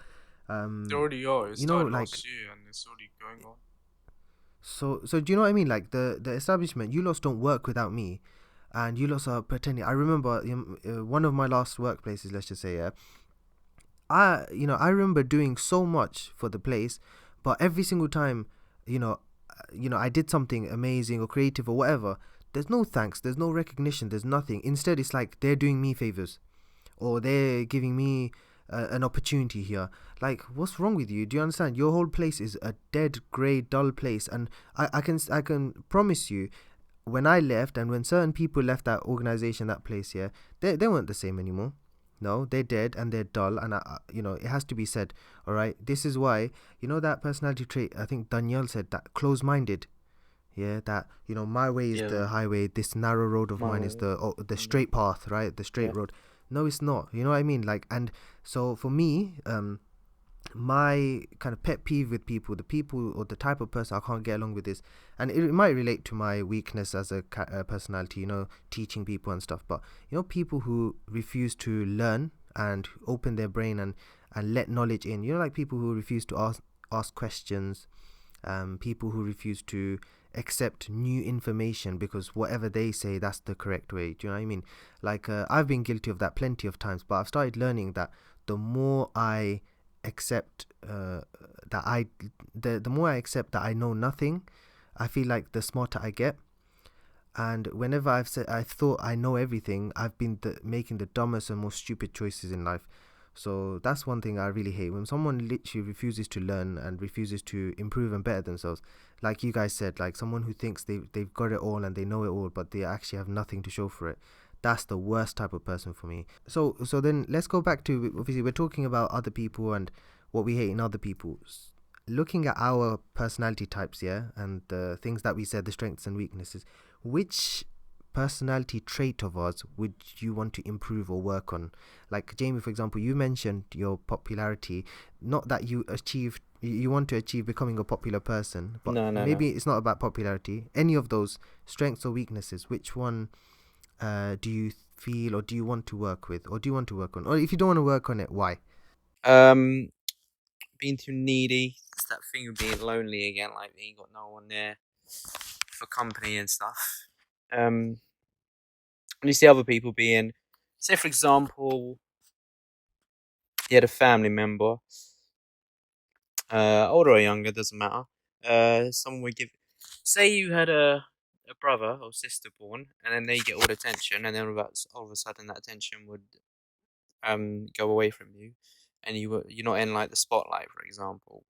They already are. It you know, started like, last year, and it's already going on. So do you know what I mean? Like the establishment, you lots don't work without me, and you lots are pretending. I remember one of my last workplaces, let's just say, yeah. I remember doing so much for the place, but every single time, I did something amazing or creative or whatever. There's no thanks. There's no recognition. There's nothing. Instead, it's like they're doing me favors, or they're giving me an opportunity here. Like, what's wrong with you? Do you understand? Your whole place is a dead, grey, dull place, and I can promise you, when I left and when certain people left that organization, that place here, they weren't the same anymore. No, they're dead and they're dull, and it has to be said. All right, this is why, that personality trait. I think Danielle said that, close-minded. Yeah, that my way is Yeah. the highway. This narrow road of My mine is way. the straight path, right? The straight Yeah. road. No, it's not. You know what I mean? Like, and so for me, my kind of pet peeve with people, the people or the type of person I can't get along with is, and it might relate to my weakness as a personality, teaching people and stuff. But people who refuse to learn and open their brain and let knowledge in. Like people who refuse to ask questions, people who refuse to accept new information because whatever they say, that's the correct way. Do you know what I mean? Like, I've been guilty of that plenty of times, but I've started learning that the more I accept the more I accept that I know nothing, I feel like the smarter I get. And whenever I thought I know everything, I've been making the dumbest and most stupid choices in life. So that's one thing I really hate, when someone literally refuses to learn and refuses to improve and better themselves. Like you guys said, like someone who thinks they've got it all and they know it all, but they actually have nothing to show for it. That's the worst type of person for me. So then let's go back to, obviously we're talking about other people and what we hate in other people. Looking at our personality types, yeah, and the things that we said, the strengths and weaknesses, which personality trait of ours would you want to improve or work on? Like Jamie, for example, you mentioned your popularity. Not that you want to achieve becoming a popular person, but No. maybe it's not about popularity. Any of those strengths or weaknesses, which one do you feel or do you want to work with or do you want to work on? Or if you don't want to work on it, why? Being too needy. It's that thing of being lonely again, like you got no one there for company and stuff. And you see other people being, say for example, you had a family member, older or younger, doesn't matter. Someone would give, say you had a brother or sister born, and then they get all the attention, and then all of a sudden that attention would go away from you, and you're not in like the spotlight, for example.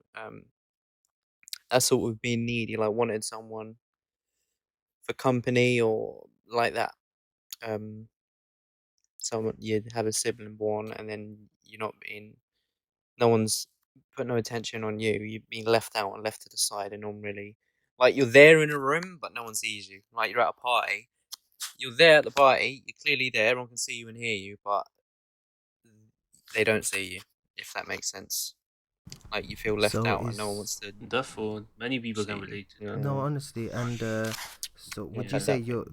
That's sort of being needy, like wanted someone for company or like that. Um, Someone you'd have a sibling born, and then you're not being, no one's put no attention on you. You've been left out and left to the side, and no one really, like you're there in a room, but no one sees you. Like you're at a party, you're there at the party, you're clearly there, everyone can see you and hear you, but they don't see you. If that makes sense, like you feel left So out, and no one wants is to Therefore, many people can see you. relate to Yeah. that. no, honestly, and so would Yeah. you Had say that your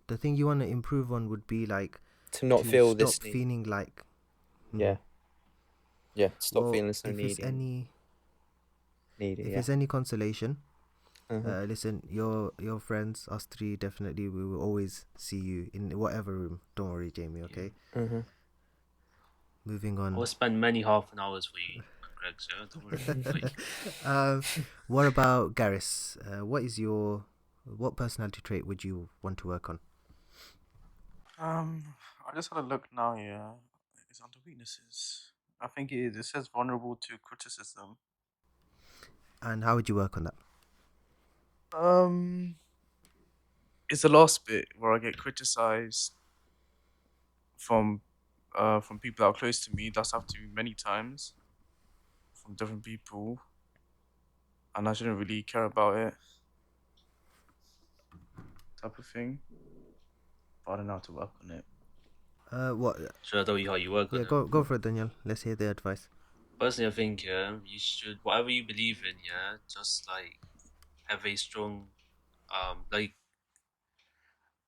the thing you want to improve on would be like to not to feel stop this need. feeling like Yeah. Yeah, stop well, feeling so if it's needy. if Yeah. it's any consolation, Uh-huh. listen, your friends, us three, definitely we will always see you in whatever room. Don't worry, Jamie. Okay, Uh-huh. moving I on. will spend many half an hours for you, Greg. So don't worry. Like, What about Garris? What personality trait would you want to work on? I just had a look now. Yeah, it's under weaknesses. I think it is. It says vulnerable to criticism. And how would you work on that? It's the last bit where I get criticized from from people that are close to me. That's happened to me many times from different people, and I shouldn't really care about it, type of thing. But I don't know how to work on it. What? should I tell you how you work on Yeah, it? go for it, Daniel. Let's hear the advice. Personally, I think you should whatever you believe in, just like have a strong, like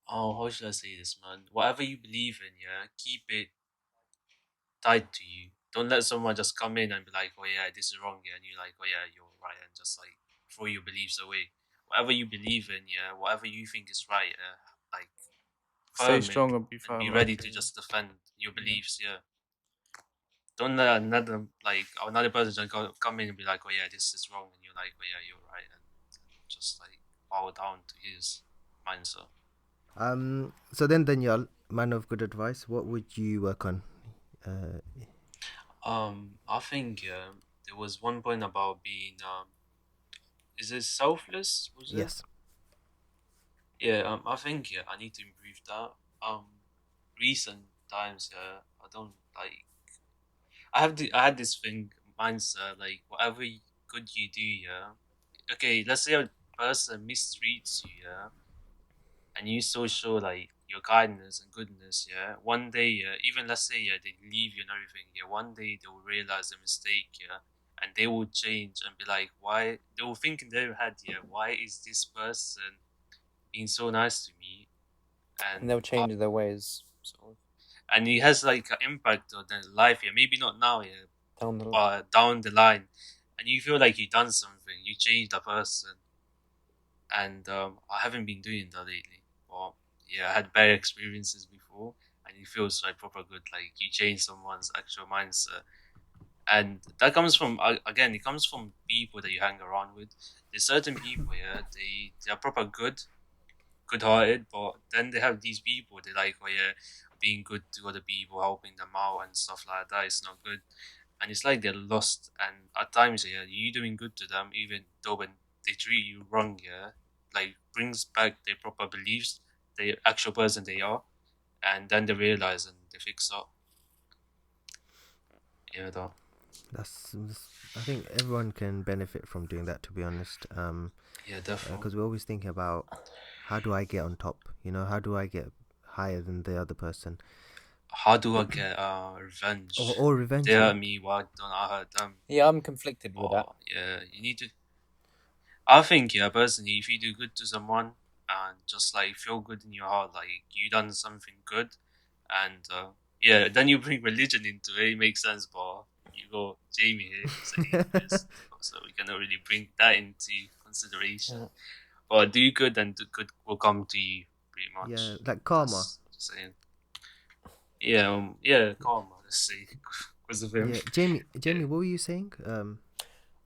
how should I say this, man? Whatever you believe in, keep it tied to you. Don't let someone just come in and be like, oh yeah, this is wrong, and you're like, oh yeah, you're right, and just like throw your beliefs away. Whatever you believe in, whatever you think is right, like Stay firm it strong and be and be firm. ready to Okay. just defend your beliefs. Yeah, don't let another person just come in and be like, oh yeah, this is wrong, and you're like, oh yeah, you're right, and just like bow down to his mindset. So then, Daniel, man of good advice, what would you work on? I think there was one point about being is it selfless? Was it? Yes. Yeah. I think I need to improve that. Recent times, I don't like. I had this thing mindset like whatever good you do, Okay, let's say a person mistreats you, yeah, and you still show like your kindness and goodness, yeah, one day, yeah, even let's say, yeah, they leave you and everything, yeah, one day they will realize the mistake, yeah, and they will change and be like, why? They will think in their head, yeah, why is this person being so nice to me? And And they'll change their ways, sort of, and it has like an impact on their life, yeah, maybe not now, yeah, down the line. but down the line, and you feel like you've done something, you changed the person, and I haven't been doing that lately. But yeah, I had bad experiences before, and it feels like proper good. Like you change someone's actual mindset, and that comes from again, it comes from people that you hang around with. There's certain people, yeah, they are proper good hearted, but then they have these people they like, oh yeah, being good to other people, helping them out and stuff like that. It's not good, and it's like they're lost. And at times, yeah, you doing good to them, even though when they treat you wrong, yeah, like brings back their proper beliefs, the actual person they are, and then they realize and they fix up. Yeah, though. I think everyone can benefit from doing that, to be honest. Yeah, definitely. Because we're always thinking about how do I get on top? You know, how do I get higher than the other person? How do I get revenge? Or revenge. They Yeah. hurt me, why don't I hurt them? Yeah, I'm conflicted with that. Yeah, you need to. I think, yeah, personally, if you do good to someone and just like feel good in your heart, like you done something good, and yeah, then you bring religion into it. It makes sense, but you go Jamie here saying this, so we cannot really bring that into consideration. Yeah. But do good, and the good will come to you, pretty much. Yeah, like karma. Just saying. Yeah, yeah, karma. Let's say because of him. Yeah, Jamie, what were you saying?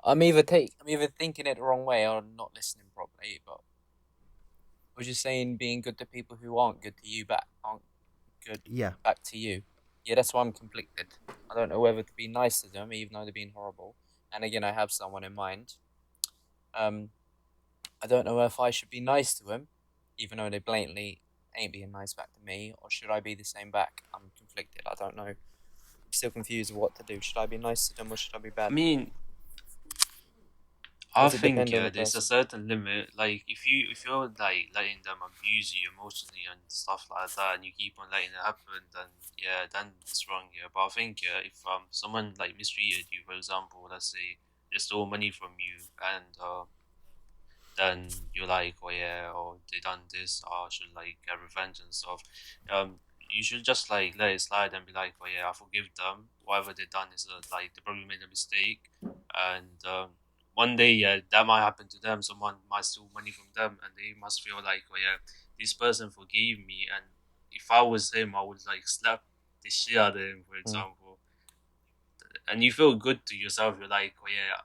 I'm either thinking it the wrong way or not listening properly. But I was just saying, being good to people who aren't good to you aren't good Yeah. back to you. Yeah, that's why I'm conflicted. I don't know whether to be nice to them, even though they're being horrible. And again, I have someone in mind. I don't know if I should be nice to him, even though they blatantly ain't being nice back to me, or should I be the same back? I'm conflicted. I don't know. I'm still confused of what to do. Should I be nice to them or should I be bad? I mean, I Does it think, depend on yeah, the there's a person? certain limit. Like if you're like letting them abuse you emotionally and stuff like that, and you keep on letting it happen, then yeah, then it's wrong. Yeah, but I think, yeah, if someone like mistreated you, for example, let's say they stole money from you, and then you're like, oh yeah, or they done this, or I should like get revenge and stuff. You should just like let it slide and be like, oh yeah, I forgive them. Whatever they done is like they probably made a mistake, and one day, yeah, that might happen to them. Someone might steal money from them, and they must feel like, oh yeah, this person forgave me, and if I was him, I would like slap the shit out of him, for example. And you feel good to yourself. You're like, oh yeah,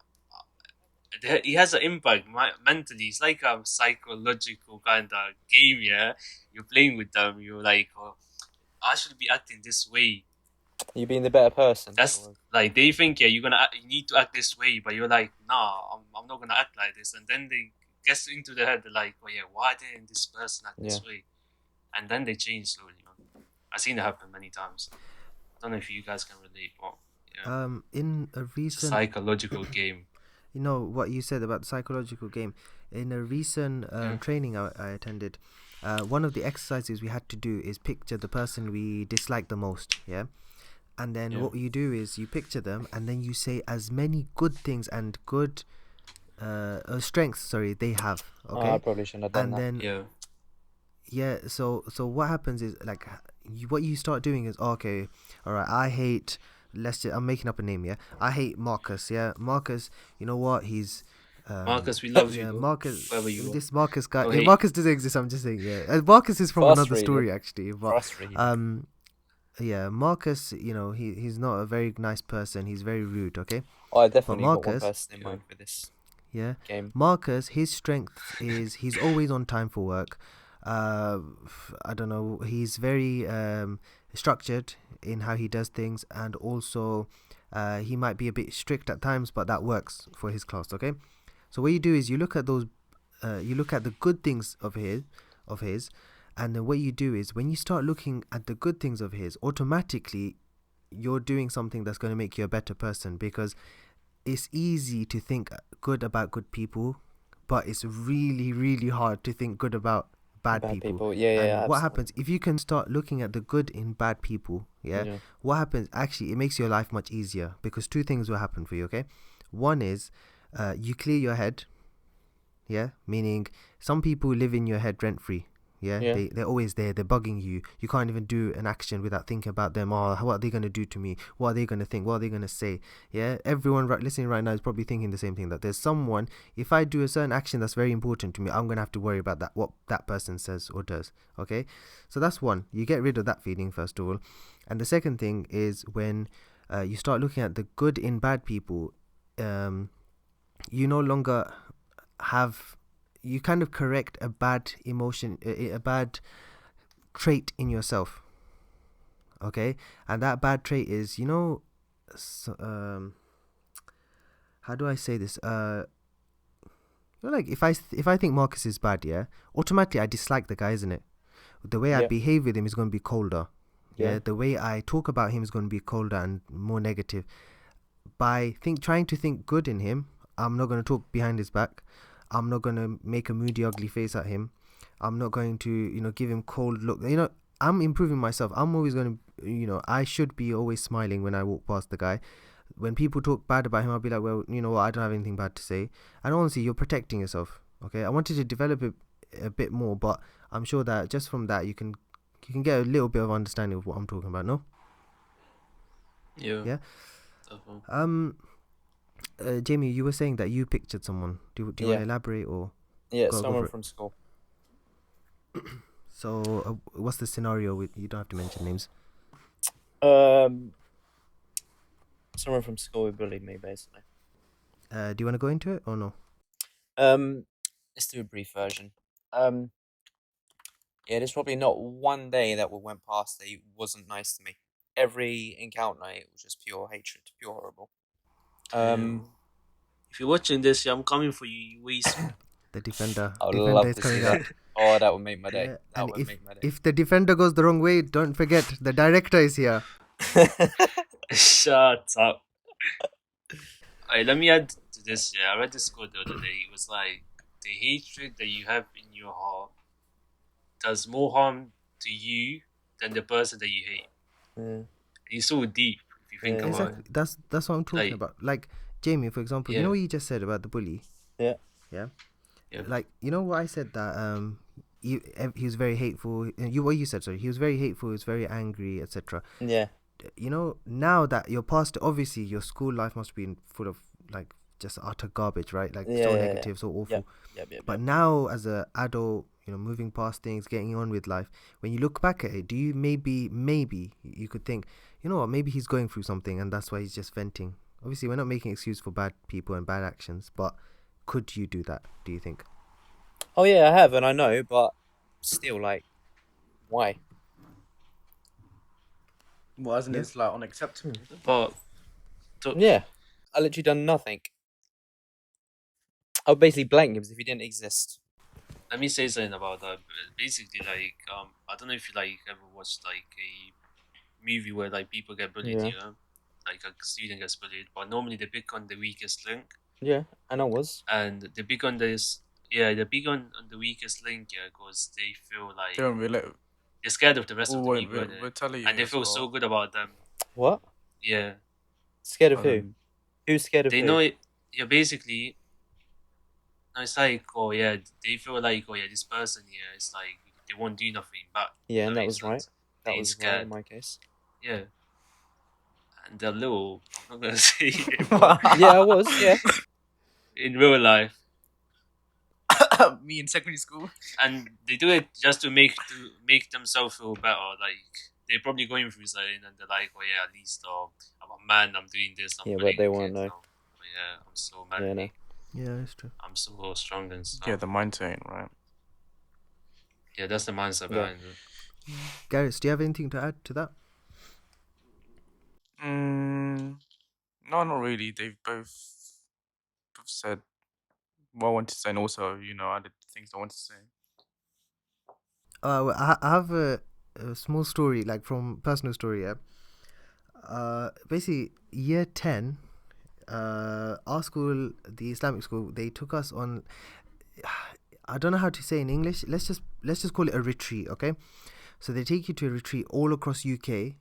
it has an impact mentally. It's like a psychological kind of game. Yeah, you're playing with them. You're like, oh, I should be acting this way. You being the better person. That's like they think, yeah, you need to act this way, but you're like, nah, I'm not gonna act like this. And then they get into their head, they're like, oh yeah, why didn't this person act this way? And then they change slowly. I've seen it happen many times. I don't know if you guys can relate, but yeah. In a It's recent a psychological game. You know what you said about the psychological game. In a recent training I attended, one of the exercises we had to do is picture the person we dislike the most. Yeah. And then what you do is you picture them, and then you say as many good things and good strengths, they have. Okay. I probably shouldn't have done and that. then so what happens is like what you start doing is okay, all right, I hate. I'm making up a name. Yeah, I hate Marcus. Yeah, Marcus. You know what? He's Marcus, we love you. Yeah, Marcus. You this Marcus guy. Oh, yeah, Marcus doesn't exist. I'm just saying. Yeah, Marcus is from another story actually. But yeah, Marcus. You know, he's not a very nice person. He's very rude. Okay. Oh, I definitely got one person in mind for this. Yeah. Game. Marcus, his strength is he's always on time for work. I don't know. He's very structured in how he does things, and also he might be a bit strict at times, but that works for his class. Okay. So what you do is you look at those, you look at the good things of his, and then what you do is when you start looking at the good things of his, automatically you're doing something that's going to make you a better person, because it's easy to think good about good people, but it's really, really hard to think good about bad people. Yeah, And yeah. what happens if you can start looking at the good in bad people? Yeah. What happens? Actually, it makes your life much easier because two things will happen for you. Okay, one is you clear your head. Yeah, meaning some people live in your head rent free. Yeah, Yeah. they're always there. They're bugging you. You can't even do an action without thinking about them. Oh, what are they gonna do to me? What are they gonna think? What are they gonna say? Yeah, everyone listening right now is probably thinking the same thing. That there's someone. If I do a certain action that's very important to me, I'm gonna have to worry about that. What that person says or does. Okay, so that's one. You get rid of that feeling first of all, and the second thing is when you start looking at the good in bad people. You no longer have, you kind of correct a bad emotion, a bad trait in yourself. Okay, and that bad trait is, how do I say this? Like if I think Marcus is bad, yeah, automatically I dislike the guy, isn't it? The way I Yeah. behave with him is going to be colder. Yeah, Yeah. the way I talk about him is going to be colder and more negative. By trying to think good in him, I'm not going to talk behind his back. I'm not going to make a moody, ugly face at him. I'm not going to, give him cold look. I'm improving myself. I'm always going to, I should be always smiling when I walk past the guy. When people talk bad about him, I'll be like, well, you know what, I don't have anything bad to say. And honestly, you're protecting yourself. Okay, I wanted to develop it a bit more, but I'm sure that just from that, you can get a little bit of understanding of what I'm talking about. No? Yeah. Yeah. Definitely. Jamie, you were saying that you pictured someone. Do you want Yeah. to elaborate or? Yeah, Go for someone it. from school. So, what's the scenario? With you don't have to mention names. Someone from school who bullied me, basically. Do you want to go into it or no? Let's do a brief version. Yeah, there's probably not one day that we went past that he wasn't nice to me. Every encounter, it was just pure hatred, pure horrible. If you're watching this, I'm coming for you. You waste. The defender. I would Defender love is to see coming that. out. Oh, that would make my day. Yeah, That and would make my day. if the defender goes the wrong way, don't forget the director is here. Shut up. Alright, let me add to this. Yeah, I read this quote the other day. It was like, the hatred that you have in your heart does more harm to you than the person that you hate. Yeah. It's so deep if you think Yeah. about Exactly. That's what I'm talking Like- about. Like Jamie, for example, you Yeah. know what you just said about the bully. Yeah. Yeah. Yeah. Like what I said that he was very hateful. What you said, sorry, he was very hateful. He was very angry, etc. Yeah. Now that you're past, obviously your school life must be full of like just utter garbage, right? Like so Yeah. negative, so awful. Yep. But now as a adult, moving past things, getting on with life, when you look back at it, do you maybe you could think, you know what, maybe he's going through something and that's why he's just venting. Obviously we're not making excuse for bad people and bad actions, but could you do that, do you think? Oh yeah, I have, and I know, but still, like, why? Well, isn't Yeah. it like unacceptable? But Yeah, I literally done nothing. I would basically blank him as if he didn't exist. let me say something about that. Basically, like, I don't know if you like ever watched like a movie where like people get bullied, Yeah. like a student gets bullied, but normally they pick on the weakest link, Yeah, and I was. and they pick on this. Yeah, they pick on the weakest link, yeah, because they feel like They don't really. they're scared of the rest of the We're, people, we're, innit? we're telling you. And they as feel well. so good about them. What? Yeah, Scared of who? Um, Who's scared of they who? know it. Yeah, basically, it's like, oh yeah, they feel like, oh yeah, this person here is like they won't do nothing back. Yeah, and That that makes was right. sense. That Being was right scared. in my case. Yeah, and they're little. I'm not gonna say it, but Yeah, I was. Yeah. in real life. Me in secondary school. And they do it just to make themselves feel better. Like they're probably going through something, and they're like, "Oh yeah, at least I'm a man. I'm doing this. I'm Yeah, but bullying they the won't kids know. now. Oh, yeah, I'm so Yeah, manly. no. Yeah, that's true. I'm so strong and stuff. Yeah, the mindset, right? Yeah, that's the mindset Yeah. behind it. Gareth, do you have anything to add to that? No, not really. They've both said what I want to say, and also, added things I want to say. Well, I have a small story, like from personal story. Yeah. Basically, year 10, our school, the Islamic school, they took us on. I don't know how to say in English. Let's just call it a retreat, okay? So they take you to a retreat all across UK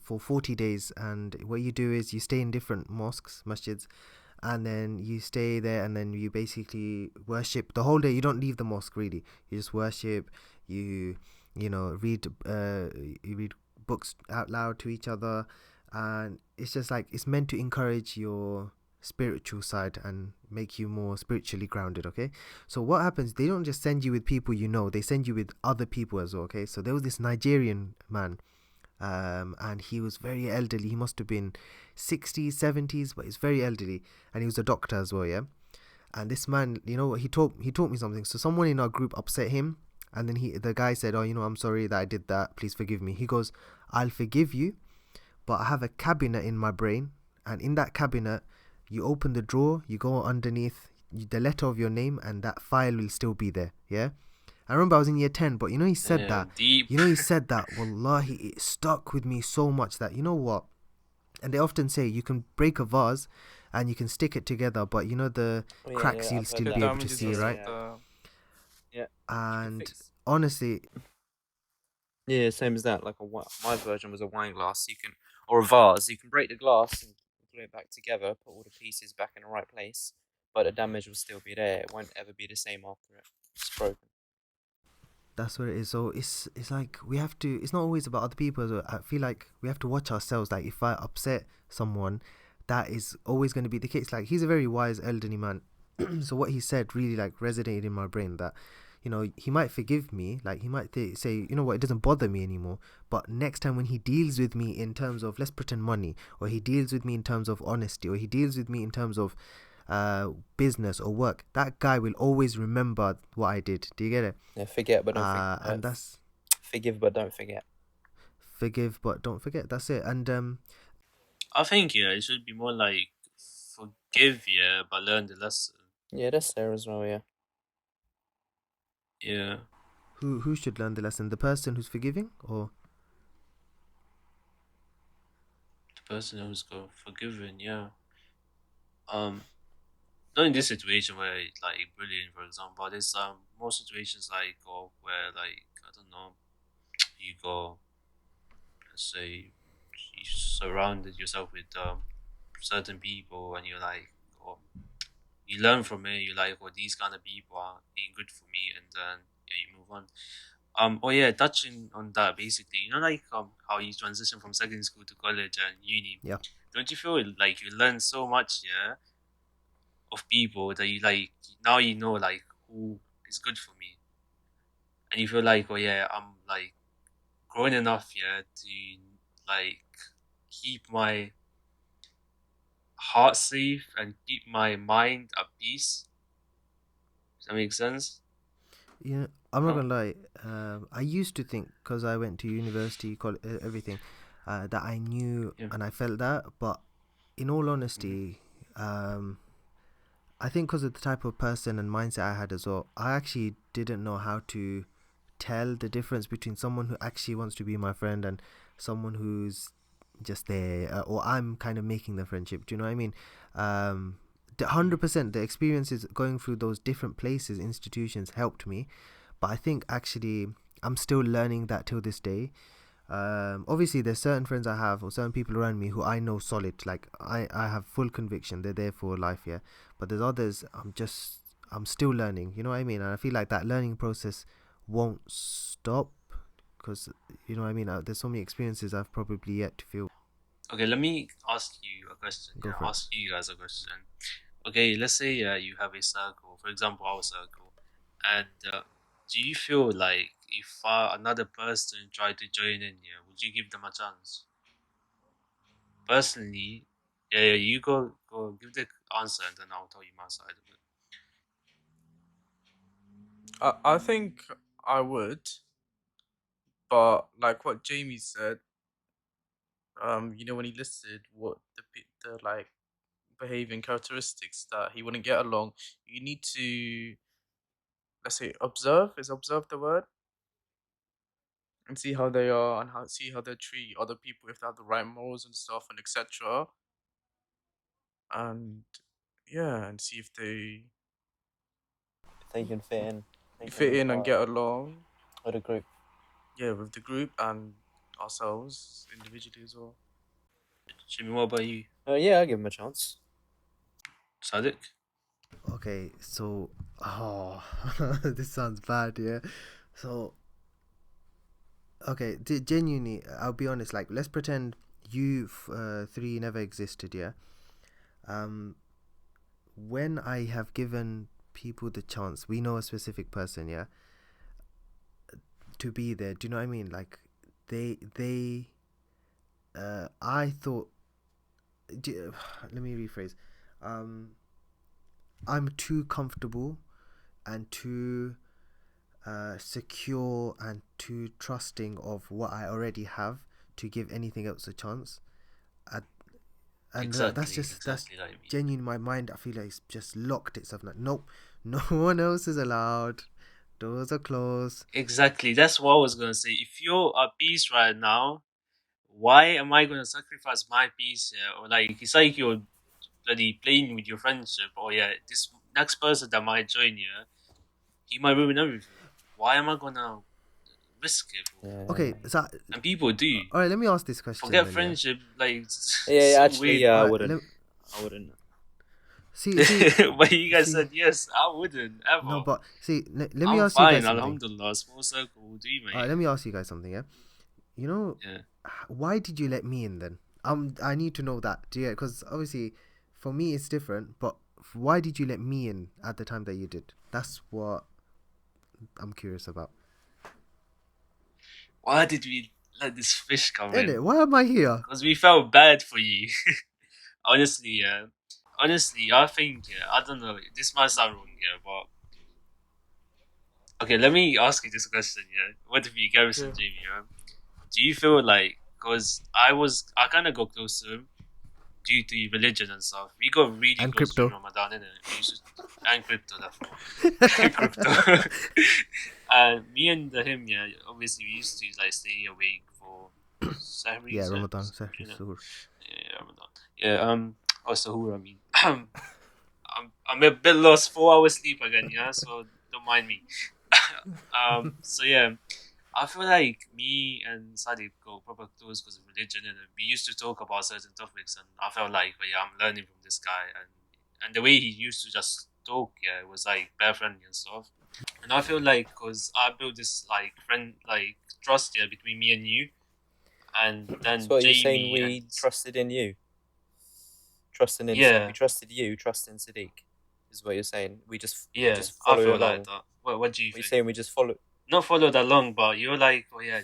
for 40 days, and what you do is you stay in different mosques, masjids, and then you stay there, and then you basically worship the whole day. You don't leave the mosque really. You just worship. You you know you read books out loud to each other, and it's just like it's meant to encourage your spiritual side and make you more spiritually grounded, okay? So what happens, they don't just send you with people you know, they send you with other people as well, okay? So there was this Nigerian man, and he was very elderly. He must have been 60s 70s, but he's very elderly, and he was a doctor as well, yeah. And this man, you know, he taught me something. So someone in our group upset him, and then the guy said, oh, I'm sorry that I did that, please forgive me. He goes, I'll forgive you, but I have a cabinet in my brain, and in that cabinet, you open the drawer, you go underneath the letter of your name, and that file will still be there, yeah. I remember I was in year 10, but he said Yeah, that. deep. He said that, wallahi, it stuck with me so much that, you know what? And they often say you can break a vase and you can stick it together, but the Oh, yeah, cracks yeah, you'll I've heard still The that. be able to damages see, and right? stuff. Yeah, you can And fix. honestly, Yeah, same as that. Like my version was a wine glass. You can, or a vase. You can break the glass and glue it back together, put all the pieces back in the right place, but the damage will still be there. It won't ever be the same after it's broken. that's what it is. So it's like we have to. It's not always about other people. So I feel like we have to watch ourselves. Like if I upset someone, that is always going to be the case. Like he's a very wise elderly man. So what he said really like resonated in my brain that he might forgive me, like he might say, you know what, it doesn't bother me anymore, but next time when he deals with me in terms of, let's pretend, money, or he deals with me in terms of honesty, or he deals with me in terms of business or work, that guy will always remember what I did. Do you get it? Yeah, forget but don't forget. And that's Forgive but don't forget. forgive but don't forget. That's it. And I think it should be more like forgive, but learn the lesson. Yeah, that's there as well. Yeah. Yeah, who should learn the lesson? The person who's forgiving, or the person who's got forgiven. Yeah. Not in this situation where like bullying, for example. There's more situations like where like I don't know, you go, let's say, you surrounded yourself with certain people, and you're like, oh, you learn from it. You're like, oh, these kind of people are ain't good for me, and then you move on. Oh yeah, touching on that, basically, like how you transition from secondary school to college and uni. yeah, Don't you feel like you learn so much, of people that you like now you know like who is good for me, and you feel like, oh yeah, I'm like grown enough, to like keep my heart safe and keep my mind at peace. Does that make sense? I'm not Huh? gonna lie. I used to think, because I went to university, everything, that I knew Yeah. and I felt that. But in all Mhm. honesty, I think because of the type of person and mindset I had as well, I actually didn't know how to tell the difference between someone who actually wants to be my friend and someone who's just there, or I'm kind of making the friendship. Do you know what I mean? The 100%, the experiences going through those different places, institutions, helped me, but I think actually I'm still learning that till this day. Obviously there's certain friends I have or certain people around me who I know solid, like I have full conviction they're there for life, yeah. But there's others I'm still learning, you know what I mean? And I feel like that learning process won't stop, because you know what I mean, there's so many experiences I've probably yet to feel. Okay, let me ask you a question. Go for it. Ask you guys a question. Okay, let's say you have a circle, for example, our circle, and do you feel like if another person tried to join in here, would you give them a chance? Personally, you go give the answer, and then I'll tell you my side of it. I think I would, but like what Jamie said, when he listed what the like behaving characteristics that he wouldn't get along, you need to, let's say, observe. Is observe the word? And see how they are and see how they treat other people, if they have the right morals and stuff, and etc. And yeah, and see if they So you can fit in. You fit in and get along. with a group. Yeah, with the group and ourselves individually as well. Jimmy, what about you? Yeah, I'll give him a chance. Sadiq? Okay, so this sounds bad, yeah. So okay, genuinely, I'll be honest. Like, let's pretend you three never existed, yeah. When I have given people the chance, we know a specific person, yeah, to be there. Do you know what I mean? Like, I thought. Let me rephrase. I'm too comfortable and too secure and too trusting of what I already have to give anything else a chance. And that's exactly like me. genuine. My mind, I feel like it's just locked itself. Like, nope, no one else is allowed. Doors are closed. Exactly. That's what I was gonna say. If you're at peace right now, why am I gonna sacrifice my peace here? Or like it's like you're bloody playing with your friendship. Or yeah, this next person that might join you, he might ruin everything. Why am I gonna risk it? Yeah. Okay, so And people do. all right, let me ask this question. Forget then, friendship, like it's Yeah, so actually, weird. yeah, I Alright, wouldn't. I wouldn't. See, But you guys see- said yes, I wouldn't ever. no, but see, let me I'm ask you fine, guys something. alhamdulillah. Small circle will do, mate. Alright, let me ask you guys something. Yeah, you know, Yeah. why did you let me in then? I need to know that. Do you? Because obviously, for me it's different. But why did you let me in at the time that you did? That's what I'm curious about. Why did we let this fish come in? Innit? Why am I here? Because we felt bad for you. Honestly, yeah. Honestly, I think, yeah, I don't know, this might sound wrong, yeah, but... Okay, let me ask you this question, yeah. What if you, Garrison, Jamie, yeah? Do you feel like, because I kind of got close to him due to religion and stuff. We got really And close crypto. to Ramadan, innit? We used to, and crypto, definitely. Crypto. And me and him, yeah, obviously we used to like stay awake for Sahri. Yeah, Ramadan, Sahri, you know? Suhoor. Yeah, Ramadan. Yeah, or Sahur, I mean. I'm a bit lost. 4 hours sleep again, yeah. So don't mind me. So yeah, I feel like me and Sadiq go proper close because of religion, and we used to talk about certain topics, and I felt like, well, yeah, I'm learning from this guy, and the way he used to just talk, yeah, it was like bare friendly and stuff. And I feel like because I built this like trust here between me and you, and then So what Jamie you're saying? We and trusted in you. Trusting in Yeah. we trusted you. Trust in Sadiq. Is what you're saying? We just I follow feel along. like that. What do you What you're think? saying? We just follow. Not follow that long, but you're like, oh yeah,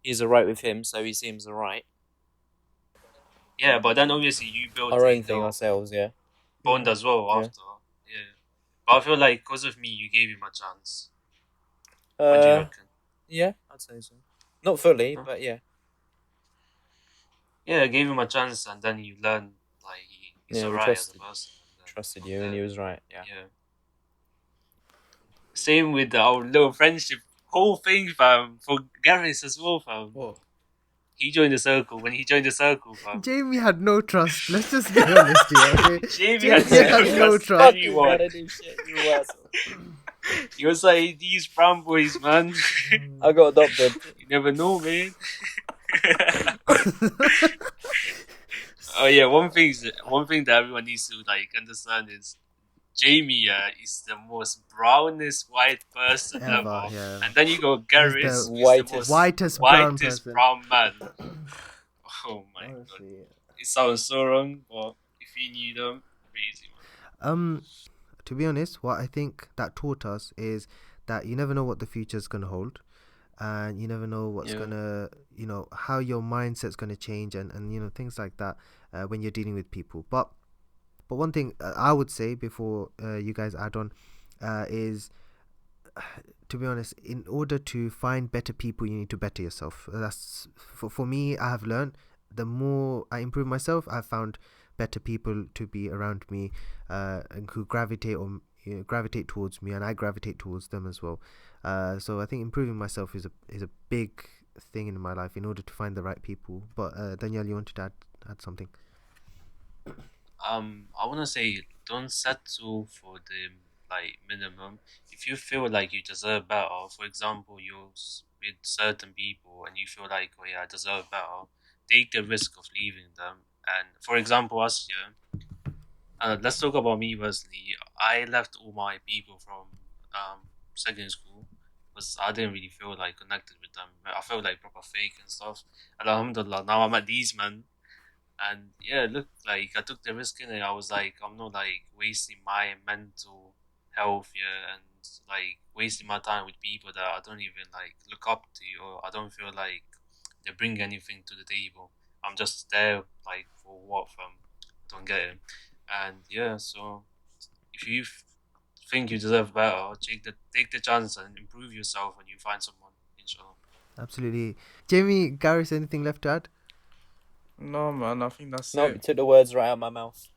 He's alright with him, so he seems alright. yeah. But then obviously you built Our own the thing ourselves, yeah. bond as well Yeah. after. Yeah. But I feel like because of me, you gave him a chance. What do you reckon? Yeah, I'd say so. Not fully, Huh? but yeah. Yeah, I gave him a chance, and then you learn like he's Yeah, we alright as a trusted- person. and then Trusted from you, and there- he was right. Yeah. Yeah. Same with our little friendship. Whole thing, fam. For Gareth as well, fam. What? He joined the circle. When he joined the circle, fam. Jamie had no trust. Let's just be honest here, okay? Jamie had Jamie no had trust. no Fuck trust. you, what? do shit, you asshole. He was like, these brown boys, man. I got adopted. You never know, man. Oh yeah, one thing that everyone needs to like understand is Jamie is the most brownest white person ever. Ever, yeah. And then you go Gareth, who's the whitest- most Whitest brown whitest person. brown man. Oh my god. Honestly. It sounds so wrong, but if you knew them, crazy man. To be honest, what I think that taught us is that you never know what the future's gonna hold, and you never know what's Yeah. gonna, how your mindset's gonna change, and things like that when you're dealing with people. But one thing I would say before you guys add on is, to be honest, in order to find better people, you need to better yourself. That's for me. I have learned the more I improve myself, I've found better people to be around me, and who gravitate towards me, and I gravitate towards them as well. So I think improving myself is a big thing in my life in order to find the right people. But Danielle, you wanted to add something? I wanna say don't settle for the like minimum. If you feel like you deserve better, for example, with certain people and you feel like, oh yeah, I deserve better, take the risk of leaving them. And for example, us here, let's talk about me personally. I left all my people from secondary school because I didn't really feel like connected with them. I felt like proper fake and stuff. And alhamdulillah, now I'm at these men. And yeah, look, like I took the risk in it. I was like, I'm not like wasting my mental health here and like wasting my time with people that I don't even like look up to or I don't feel like they bring anything to the table. I'm just there like for what from? I don't get it. And yeah, so if you think you deserve better, take the chance and improve yourself when you find someone. Inshallah. Absolutely. Jamie, Gareth, anything left to add? No, man, I think that's No, it. you took the words right out of my mouth.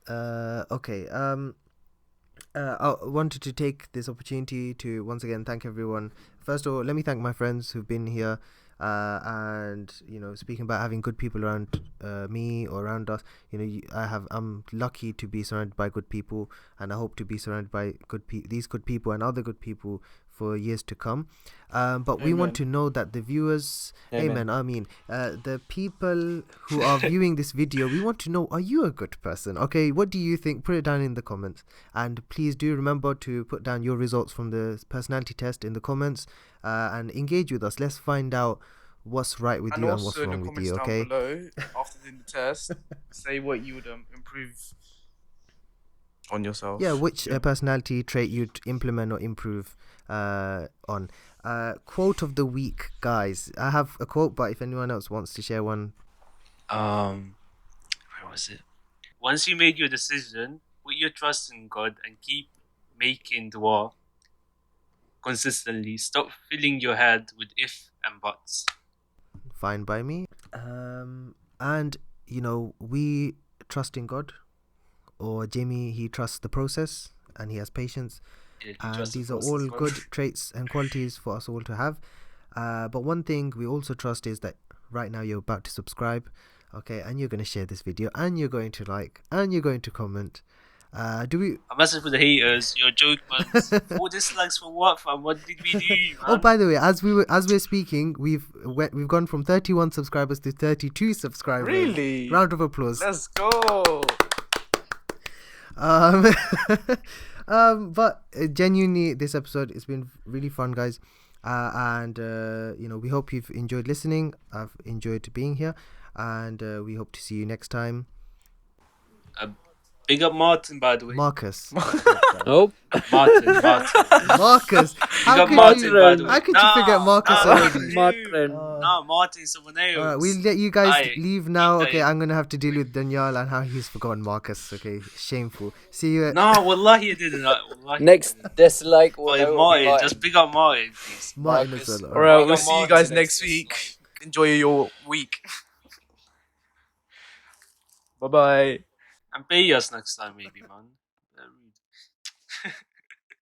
Okay. I wanted to take this opportunity to once again thank everyone. First of all, let me thank my friends who've been here, and speaking about having good people around me or around us. I'm lucky to be surrounded by good people, and I hope to be surrounded by these good people and other good people for years to come. But we want Amen. to know that the viewers, Amen. amen. The people who are viewing this video, we want to know: are you a good person? Okay, what do you think? Put it down in the comments, and please do remember to put down your results from the personality test in the comments, and engage with us. Let's find out what's right with And you and what's also in the wrong with comments you. down Okay. below, after doing the test, say what you would improve on yourself. Yeah, which Yeah. personality trait you'd implement or improve on. Quote of the week, guys. I have a quote, but if anyone else wants to share one. Where was it? Once you made your decision, put your trust in God and keep making dua consistently. Stop filling your head with if and buts. Fine by me. And we trust in God, or Jamie, he trusts the process and he has patience, If you and trust the these are process, all man. good traits and qualities for us all to have. But one thing we also trust is that right now you're about to subscribe, okay, and you're going to share this video, and you're going to like, and you're going to comment. Do we? A message for the haters. You're a joke, man. 4 dislikes for what, fam? What did we do, man? Oh, by the way, as we're speaking, we've gone from 31 subscribers to 32 subscribers. Really? Round of applause. Let's go. But genuinely, this episode has been really fun, guys. And we hope you've enjoyed listening. I've enjoyed being here, and we hope to see you next time. Big up Martin, by the way. Marcus. Nope. Martin. Marcus. Big How up could Martin, you? by the way. How could you forget Marcus already? Martin. No, Martin, someone else. Alright, we'll let you guys Aye, leave now. keep Okay, that. I'm gonna have to deal with Daniel and how he's forgotten Marcus. Okay, shameful. See you. No, wallahi, I didn't. Wallahi, Next dislike will But know if it'll be Martin, just big up Martin, please. Martin Marcus. as well. All right, Big we'll up see you Martin guys next next week. dislike. Enjoy your week. Bye bye. And pay us next time, maybe, man. Very rude.